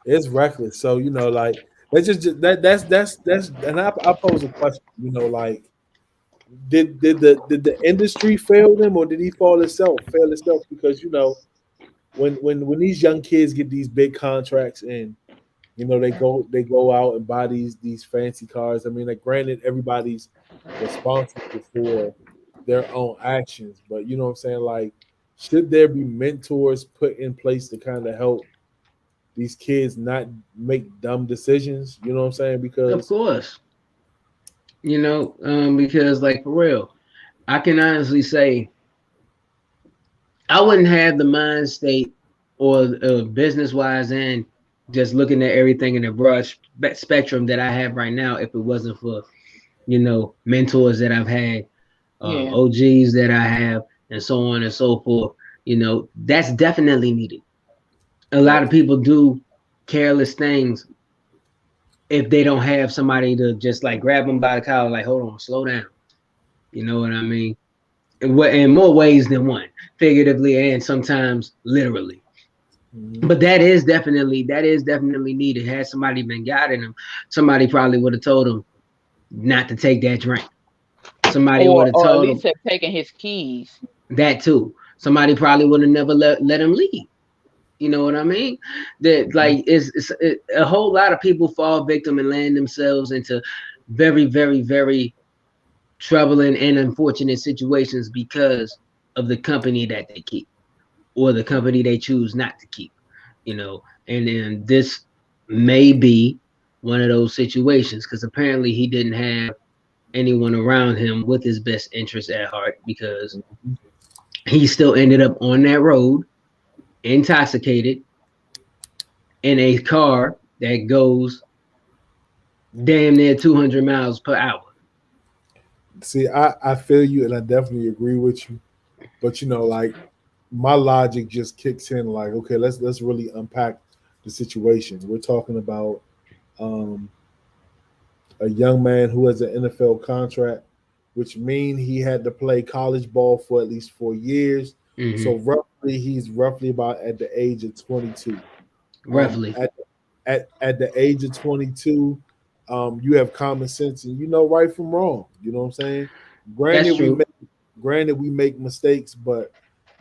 It's reckless. So, like that's and I pose a question, like did the industry fail them or did he fail himself? Because when these young kids get these big contracts and they go out and buy these fancy cars. I mean, like, granted, everybody's responsible for their own actions, but you know what I'm saying? Like, should there be mentors put in place to kind of help these kids not make dumb decisions? You know what I'm saying? Because of course, because like for real, I can honestly say I wouldn't have the mind state or business wise and just looking at everything in the broad spectrum that I have right now if it wasn't for mentors that I've had, OGs that I have, and so on and so forth. That's definitely needed. A lot of people do careless things if they don't have somebody to just like grab them by the collar, like, hold on, slow down. You know what I mean? In more ways than one, figuratively and sometimes literally. But that is definitely needed. Had somebody been guiding them, somebody probably would have told him not to take that drink. Somebody would have told him, at least have taken his keys. That too. Somebody probably would have never let him leave. You know what I mean? That like it's a whole lot of people fall victim and land themselves into very, very, very troubling and unfortunate situations because of the company that they keep or the company they choose not to keep. And then this may be one of those situations because apparently he didn't have anyone around him with his best interest at heart because he still ended up on that road intoxicated in a car that goes damn near 200 miles per hour. See, I feel you and I definitely agree with you. But like my logic just kicks in like, okay, let's really unpack the situation. We're talking about a young man who has an NFL contract, which means he had to play college ball for at least 4 years. Mm-hmm. So he's roughly about at the age of 22. Roughly. At the age of 22, you have common sense and you know right from wrong. You know what I'm saying? Granted, we make mistakes, but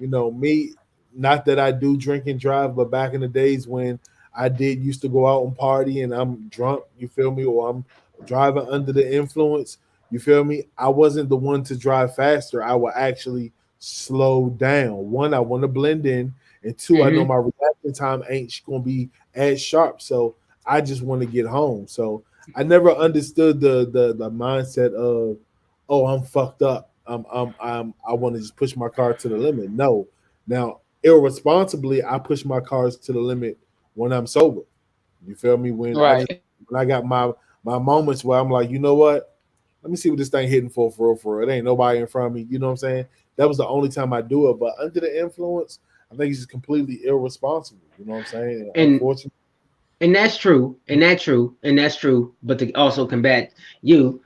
me, not that I do drink and drive, but back in the days when I used to go out and party and I'm drunk, you feel me, or I'm driving under the influence, you feel me, I wasn't the one to drive faster. I would actually slow down. One, I want to blend in, and two, I know my reaction time ain't going to be as sharp, so I just want to get home. So I never understood the mindset of, oh, I'm fucked up. I want to just push my car to the limit. No. Now, irresponsibly, I push my cars to the limit when I'm sober. You feel me? When I got my moments where I'm like, you know what? Let me see what this thing hitting for real. It ain't nobody in front of me. You know what I'm saying? That was the only time I do it. But under the influence, I think it's just completely irresponsible. You know what I'm saying? Unfortunately. And that's true. But to also combat you,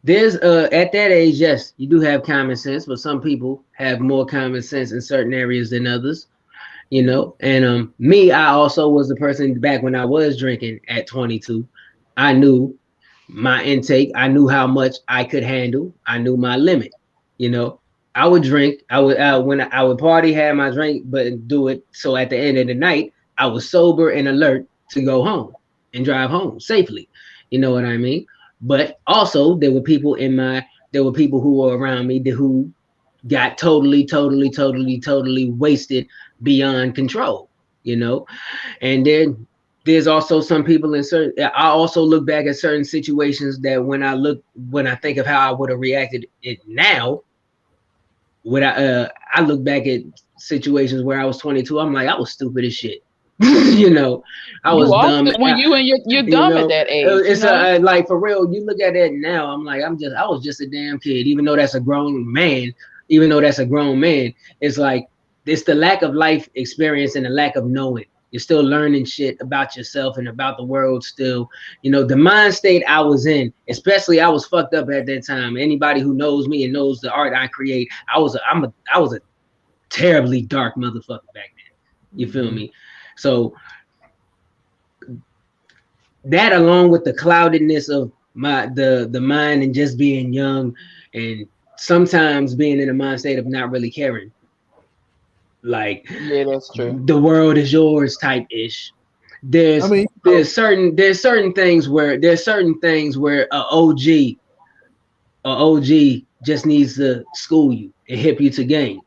there's at that age, yes, you do have common sense, but some people have more common sense in certain areas than others. You know, and me, I also was the person back when I was drinking at 22. I knew my intake. I knew how much I could handle. I knew my limit. You know, I would drink. I would party, have my drink, but do it. So at the end of the night, I was sober and alert to go home and drive home safely. You know what I mean? But also there were people who were around me who got totally wasted beyond control, you know. And then there's also some people I also look back at certain situations that when I think of how I would have reacted it now, I look back at situations where I was 22, I'm like, I was stupid as shit. You know, I was dumb. When you're dumb at that age. It's like for real. You look at it now. I'm like, I was just a damn kid. Even though that's a grown man. It's like it's the lack of life experience and the lack of knowing. You're still learning shit about yourself and about the world. Still, you know, the mind state I was in. Especially, I was fucked up at that time. Anybody who knows me and knows the art I create, I was a terribly dark motherfucker back then. You feel me? So that, along with the cloudedness of the mind and just being young, and sometimes being in a mind state of not really caring, like, yeah, that's true. The world is yours type ish. There's certain things where a OG just needs to school you and hip you to game.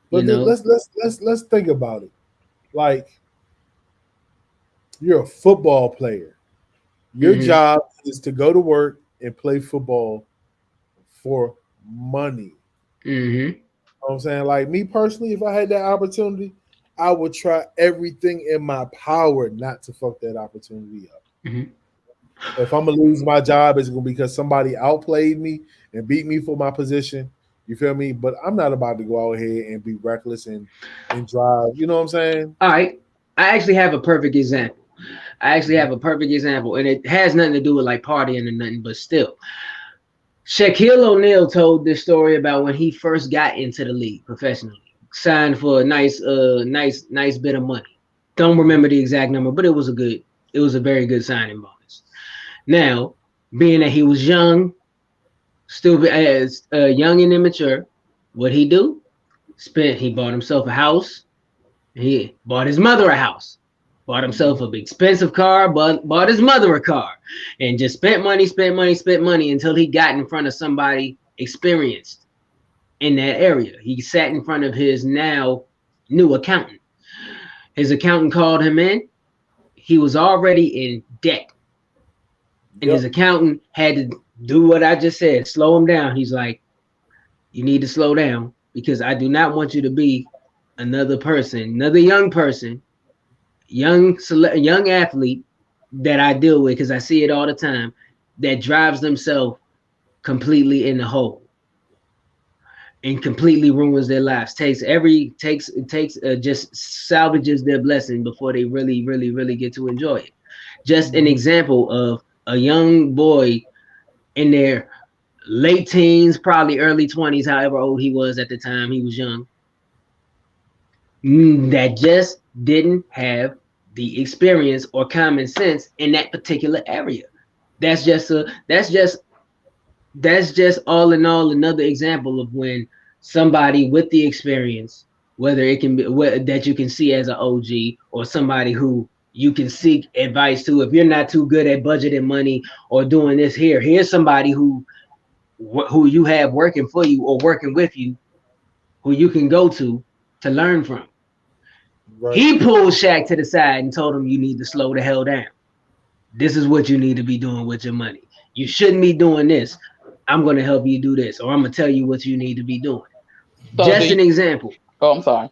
But let's think about it. Like, you're a football player. Your job is to go to work and play football for money. You know what I'm saying? Like, me personally, if I had that opportunity, I would try everything in my power not to fuck that opportunity up. If I'm gonna lose my job, it's gonna be because somebody outplayed me and beat me for my position. You feel me? But I'm not about to go out here and be reckless and drive. You know what I'm saying? All right. I actually have a perfect example. And it has nothing to do with like partying or nothing, but still. Shaquille O'Neal told this story about when he first got into the league professionally, signed for a nice bit of money. Don't remember the exact number, but it was a very good signing bonus. Now, being that he was young, still as young and immature, what he do? He bought himself a house. He bought his mother a house. Bought himself an expensive car, bought his mother a car, and just spent money until he got in front of somebody experienced in that area. He sat in front of his now new accountant. His accountant called him in. He was already in debt. And his accountant had to do what I just said, slow him down. He's like, you need to slow down because I do not want you to be another young person, young athlete that I deal with, because I see it all the time, that drives themselves completely in the hole and completely ruins their lives. Just salvages their blessing before they really get to enjoy it. Just an example of a young boy in their late teens, probably early 20s, however old he was at the time he was young, that just didn't have the experience or common sense in that particular area. That's just all in all another example of when somebody with the experience, whether it can be that you can see as an OG or somebody who you can seek advice to, if you're not too good at budgeting money or doing this, here's somebody who you have working for you or working with you, who you can go to learn from. Right. He pulled Shaq to the side and told him, you need to slow the hell down. This is what you need to be doing with your money. You shouldn't be doing this. I'm going to help you do this, or I'm going to tell you what you need to be doing. So Just an example. Oh, I'm sorry.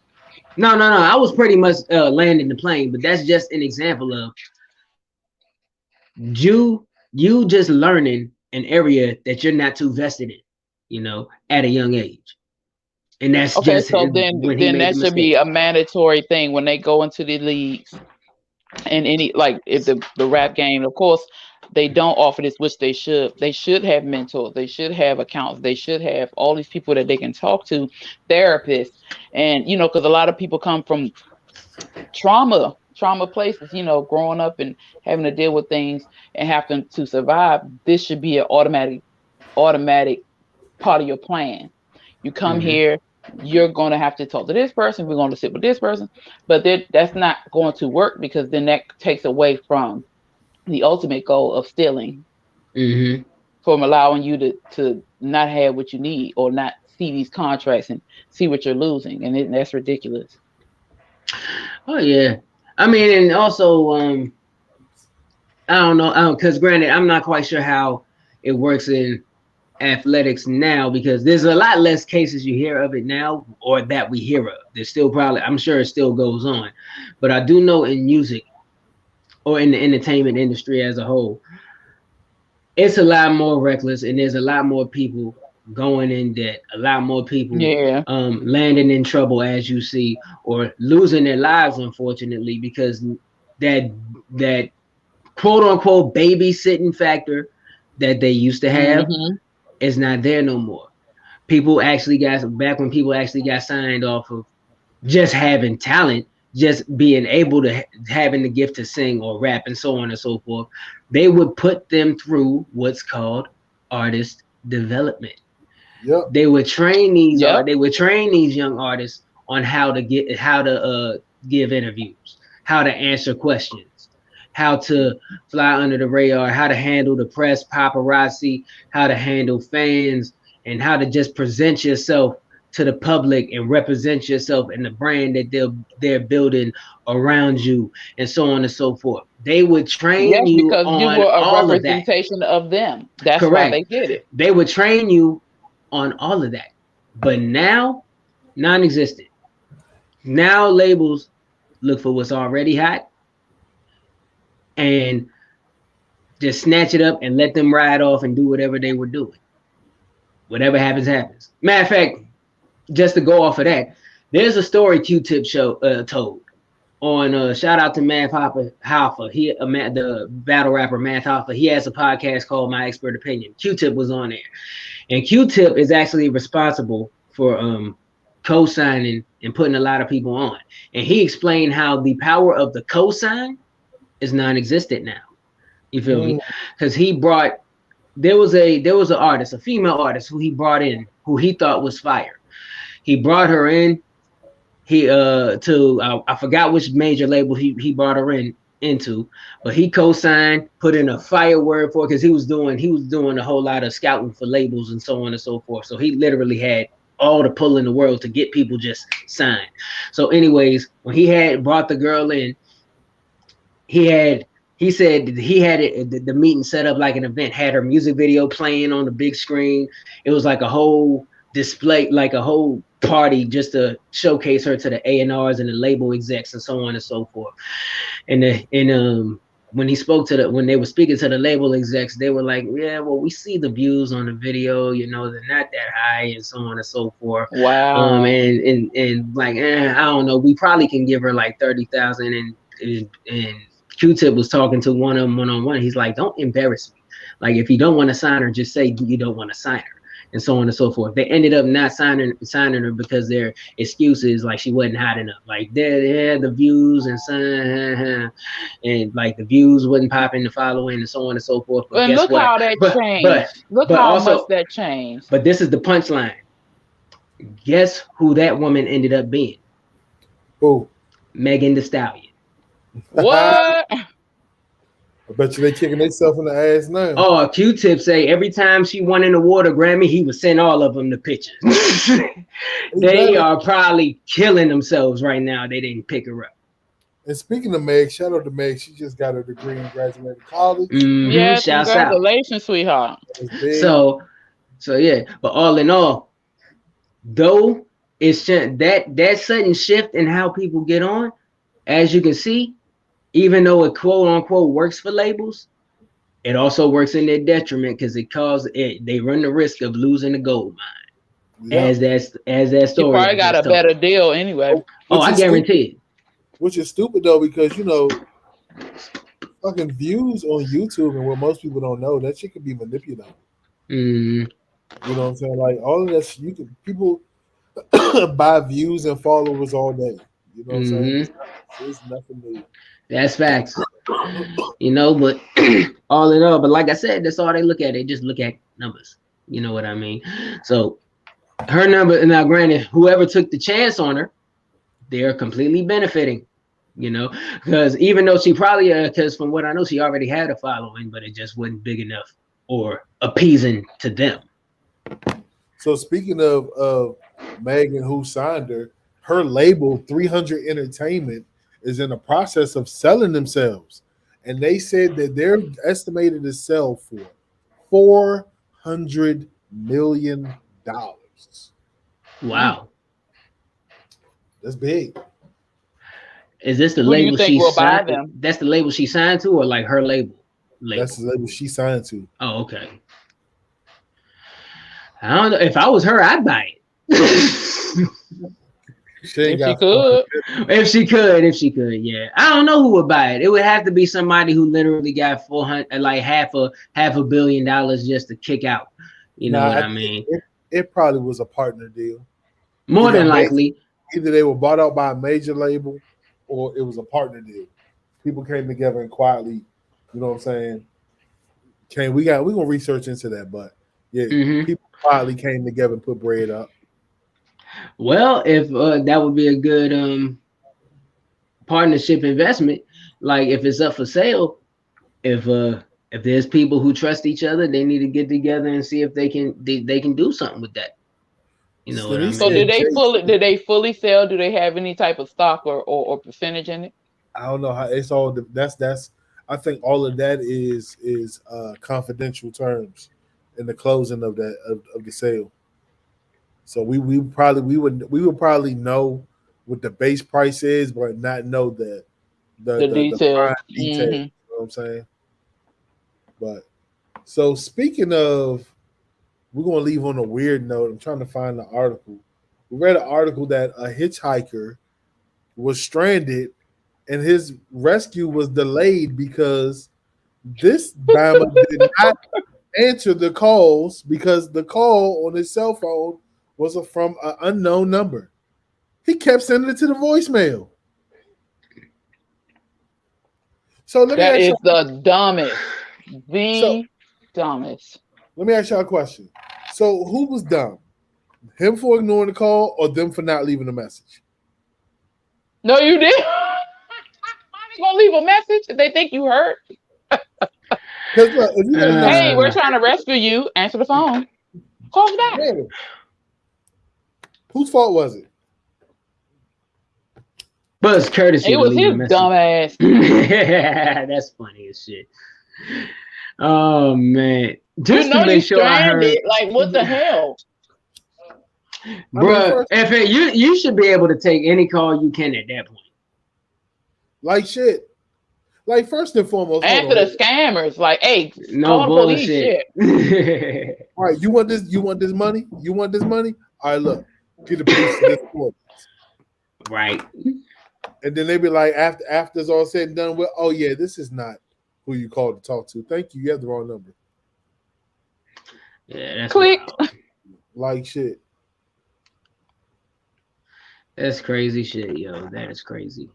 No. I was pretty much landing the plane, but that's just an example of you just learning an area that you're not too vested in, you know, at a young age. And that's Okay, just so then that should be a mandatory thing when they go into the leagues and any, like, if the rap game, of course, they don't offer this, which they should. They should have mentors. They should have accounts. They should have all these people that they can talk to, therapists, and you know, because a lot of people come from trauma places, you know, growing up and having to deal with things and having to survive. This should be an automatic part of your plan. You come here, you're going to have to talk to this person. We're going to sit with this person, but that's not going to work, because then that takes away from the ultimate goal of stealing, from allowing you to not have what you need or not see these contracts and see what you're losing, and that's ridiculous. Oh yeah, I mean, and also I don't know, because granted, I'm not quite sure how it works in athletics now, because there's a lot less cases you hear of it now, or that we hear of. There's still probably, I'm sure it still goes on, but I do know in music or in the entertainment industry as a whole, it's a lot more reckless, and there's a lot more people going in debt, a lot more people landing in trouble, as you see, or losing their lives, unfortunately, because that quote unquote babysitting factor that they used to have is not there no more. People actually back when people actually got signed off of just having talent, just being able to having the gift to sing or rap and so on and so forth, they would put them through what's called artist development. They would train these young artists on how to give interviews, how to answer questions, how to fly under the radar, how to handle the press, paparazzi, how to handle fans, and how to just present yourself to the public and represent yourself and the brand that they're building around you, and so on and so forth. They would train you because on you were a representation of them. That's correct. Why they did it. They would train you on all of that, but now, non-existent. Now labels look for what's already hot and just snatch it up and let them ride off and do whatever they were doing. Whatever happens, happens. Matter of fact, just to go off of that, there's a story Q-Tip told on shout out to Math Hoffa. He the battle rapper Math Hoffa. He has a podcast called My Expert Opinion. Q-Tip was on there, and Q-Tip is actually responsible for co-signing and putting a lot of people on. And he explained how the power of the co-sign is non-existent now. You feel me? Because there was an artist, a female artist, who he brought in, who he thought was fire. He brought her in. He I forgot which major label he brought her into, but he co-signed, put in a fire word for it, because he was doing a whole lot of scouting for labels and so on and so forth. So he literally had all the pull in the world to get people just signed. So anyways, when he had brought the girl in, he said he had the meeting set up like an event, had her music video playing on the big screen. It was like a whole display, like a whole party, just to showcase her to the A&Rs and the label execs and so on and so forth. And when they were speaking to the label execs, they were like, yeah, well, we see the views on the video, you know, they're not that high and so on and so forth. Wow. And like, I don't know, we probably can give her like 30,000. And Q-Tip was talking to one of them one-on-one. He's like, don't embarrass me. Like, if you don't want to sign her, just say you don't want to sign her, and so on and so forth. They ended up not signing her because their excuses, like she wasn't hot enough. Like, they had the views and like the views wasn't popping, the following, and so on and so forth. But look how that changed. Look how much that changed. But this is the punchline. Guess who that woman ended up being? Who? Megan Thee Stallion. What? I bet you they kicking themselves in the ass now. Oh, Q-Tip say every time she won an award or Grammy, he would send all of them the pictures. They are probably killing themselves right now. They didn't pick her up. And speaking of Meg, shout out to Meg. She just got her degree and graduated college. Yeah, Shouts out. congratulations, sweetheart. So yeah, but all in all, though it's that sudden shift in how people get on, as you can see, even though it quote unquote works for labels, it also works in their detriment because they run the risk of losing the gold mine. Yeah. As that story. She probably got a better deal anyway. Oh, I guarantee it. Which is stupid though, because fucking views on YouTube and what most people don't know, that shit can be manipulated. Mm. You know what I'm saying? Like all of that, people buy views and followers all day. You know what I'm saying? It's nothing new. That's facts. But all in all, but like I said, that's all they look at. They just look at numbers. You know what I mean? So her number, now granted, whoever took the chance on her, they're completely benefiting, because even though she probably, because from what I know, she already had a following, but it just wasn't big enough or appeasing to them. So speaking of Megan, who signed her label 300 Entertainment is in the process of selling themselves, and they said that they're estimated to sell for $400 million. Wow. That's big. Is this the Who do you label think she will buy signed? them? That's the label she signed to, or like her label? That's the label she signed to. Oh, okay. I don't know. If I was her, I'd buy it. If she could, yeah. I don't know who would buy it. It would have to be somebody who literally got half a $1 billion just to kick out. You know what I mean? It probably was a partner deal. More than likely. Either they were bought out by a major label or it was a partner deal. People came together and quietly, you know what I'm saying? We're gonna research into that, but yeah, people quietly came together and put bread up. Well, if that would be a good partnership investment, like if it's up for sale, if there's people who trust each other, they need to get together and see if they can do something with that. You know what I mean? So did they fully sell? Do they have any type of stock or percentage in it? I don't know how it's all. That's. I think all of that is confidential terms in the closing of the sale. So we would probably know what the base price is, but not know the details. You know what I'm saying? But so speaking of, we're gonna leave on a weird note. I'm trying to find the article. We read an article that a hitchhiker was stranded and his rescue was delayed because this Bama did not answer the calls because the call on his cell phone was from an unknown number. He kept sending it to the voicemail. So that is the dumbest. Dumbest. Let me ask y'all a question. So who was dumb? Him for ignoring the call or them for not leaving a message? No, you did. You gonna leave a message if they think you hurt? Look, hey, we're trying to rescue you. Answer the phone. Call us back. Man. Whose fault was it? But it's courtesy. It was his dumb ass. That's funny as shit. Oh man. Just to make sure I heard. Like what the hell? Bruh, you should be able to take any call you can at that point. Like shit. Like first and foremost. Answer the scammers. Like, hey, no bullshit. All right, you want this? You want this money? You want this money? All right, look, get a piece of this for this. Right. And then they be like, after it's all said and done, well, oh yeah, this is not who you called to talk to. Thank you. You have the wrong number. Yeah, that's click. Wild. Like shit. That's crazy shit, yo. That is crazy.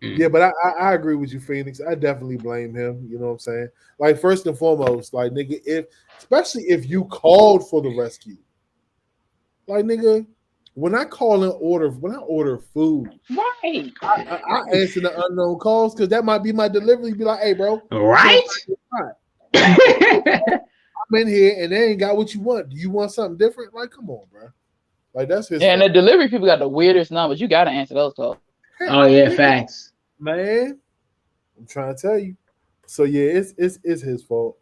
Yeah, but I agree with you, Phoenix. I definitely blame him. You know what I'm saying? Like, first and foremost, like, nigga, especially if you called for the rescue. Like, nigga, when I order food, right? I answer the unknown calls because that might be my delivery. Be like, hey, bro, right? I'm in here and they ain't got what you want. Do you want something different? Like, come on, bro. Like, that's his. Yeah, and the delivery people got the weirdest numbers. You got to answer those calls. Oh yeah, facts. Man, I'm trying to tell you. So yeah, it's his fault.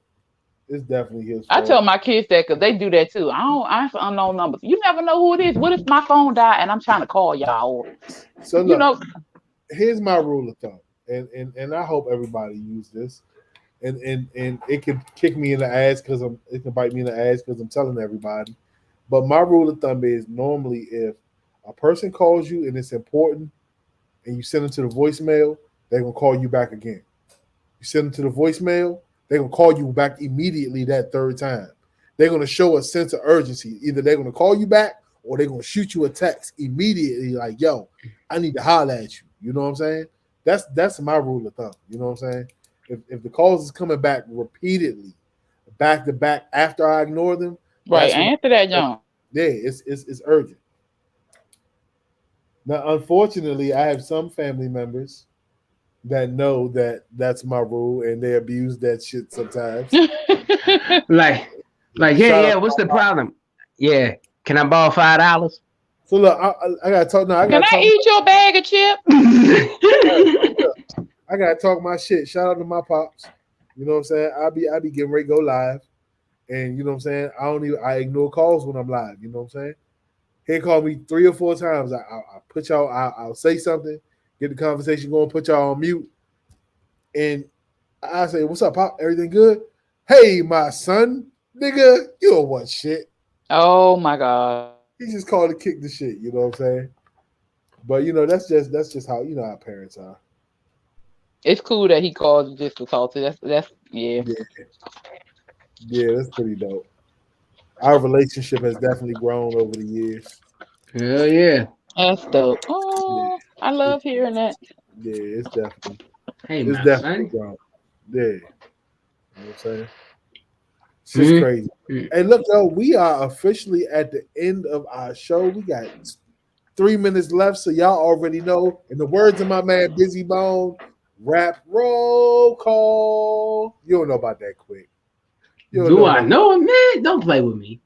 It's definitely his I fault. tell my kids that because they do that too. I don't answer unknown numbers. You never know who it is. What if my phone died and I'm trying to call y'all? So You look, know, here's my rule of thumb, and I hope everybody use this. And it can kick me in the ass because it can bite me in the ass because I'm telling everybody. But my rule of thumb is normally if a person calls you and it's important and you send them to the voicemail, they're gonna call you back again. You send them to the voicemail, they're gonna call you back immediately that third time. They're gonna show a sense of urgency. Either they're gonna call you back or they're gonna shoot you a text immediately, like, yo, I need to holler at you. You know what I'm saying? That's my rule of thumb. You know what I'm saying? If the calls is coming back repeatedly, back to back after I ignore them, right? that's when Answer that, John. yeah, it's urgent. Now, unfortunately, I have some family members that know that that's my rule and they abuse that shit sometimes. Like, Shout yeah. out What's to the problem? Yeah. Can I borrow $5? So look, I gotta talk now. Can I eat your bag of chips? I gotta talk my shit. Shout out to my pops. You know what I'm saying? I be getting ready to go live, and you know what I'm saying. I ignore calls when I'm live. You know what I'm saying? He called me 3 or 4 times. I put y'all. I'll say something, get the conversation going, put y'all on mute, and I say, "What's up, Pop? Everything good? Hey, my son, nigga, you don't want shit." Oh my god. He just called to kick the shit. You know what I'm saying? But you know that's just how our parents are. It's cool that he called you just to talk to. That's yeah. Yeah, that's pretty dope. Our relationship has definitely grown over the years. Hell yeah. That's dope. Oh, I love hearing that. Yeah, it's definitely Hey, it's my definitely son. grown. Yeah. You know what I'm saying? It's just crazy. Hey, look, though, we are officially at the end of our show. We got 3 minutes left, so y'all already know. In the words of my man Busy Bone, rap roll call. You don't know about that quick. Do I know it, man? Don't play with me.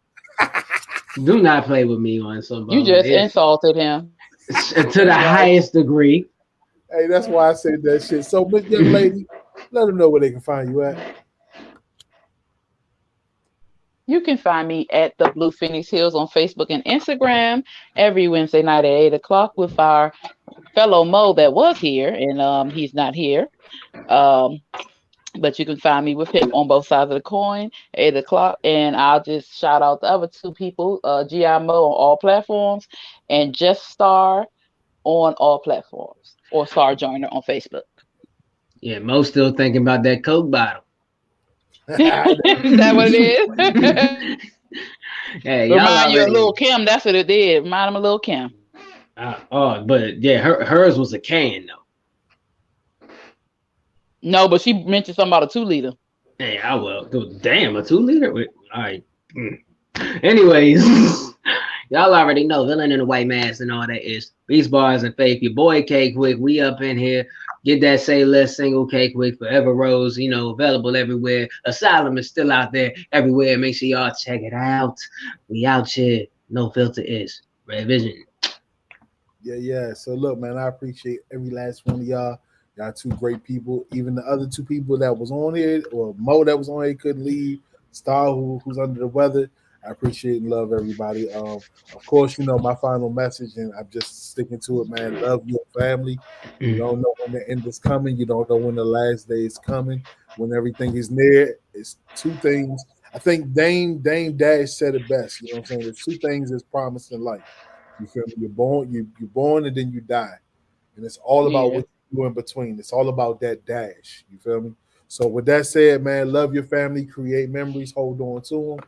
Do not play with me on somebody. You just insulted him to the highest degree. Hey, that's why I said that shit. So, Miss Young Lady, let them know where they can find you at. You can find me at the Blue Phoenix Hills on Facebook and Instagram every Wednesday night at 8 o'clock with our fellow Mo that was here, and he's not here. But you can find me with him on both sides of the coin, 8 o'clock. And I'll just shout out the other 2 people, G.I. Mo on all platforms and Just Star on all platforms, or Star Joiner on Facebook. Yeah, Mo's still thinking about that Coke bottle. Is that what it is? Hey, Remind you of Lil' Kim. That's what it did. Remind him of Lil' Kim. But yeah, hers was a can though. No, but she mentioned something about a 2-liter. Hey, damn, a 2-liter? All right. Anyways, y'all already know Villain in the White Mask and all that is Beast Bars and Faith. Your boy K Quick. We up in here. Get that Say Less single, K Quick, Forever Rose, available everywhere. Asylum is still out there everywhere. Make sure y'all check it out. We out here. No Filter is Red Vision. Yeah. So look, man, I appreciate every last one of y'all. Y'all 2 great people. Even the other 2 people that was on here, or Mo that was on here couldn't leave. Star who's under the weather. I appreciate and love everybody. Of course, my final message, and I'm just sticking to it, man. Love your family. You don't know when the end is coming. You don't know when the last day is coming. When everything is near, it's 2 things. I think Dame Dash said it best. You know what I'm saying? There's 2 things that's promised in life. You feel me? You're born and then you die. And it's all about what you do in between. It's all about that dash. You feel me? So with that said, man, love your family, create memories, hold on to them.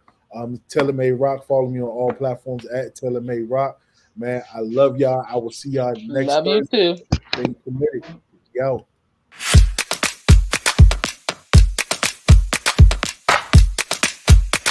Taylor Made Rock. Follow me on all platforms at Taylor Made Rock. Man, I love y'all. I will see y'all next Love Thursday. you too. Stay committed. Yo.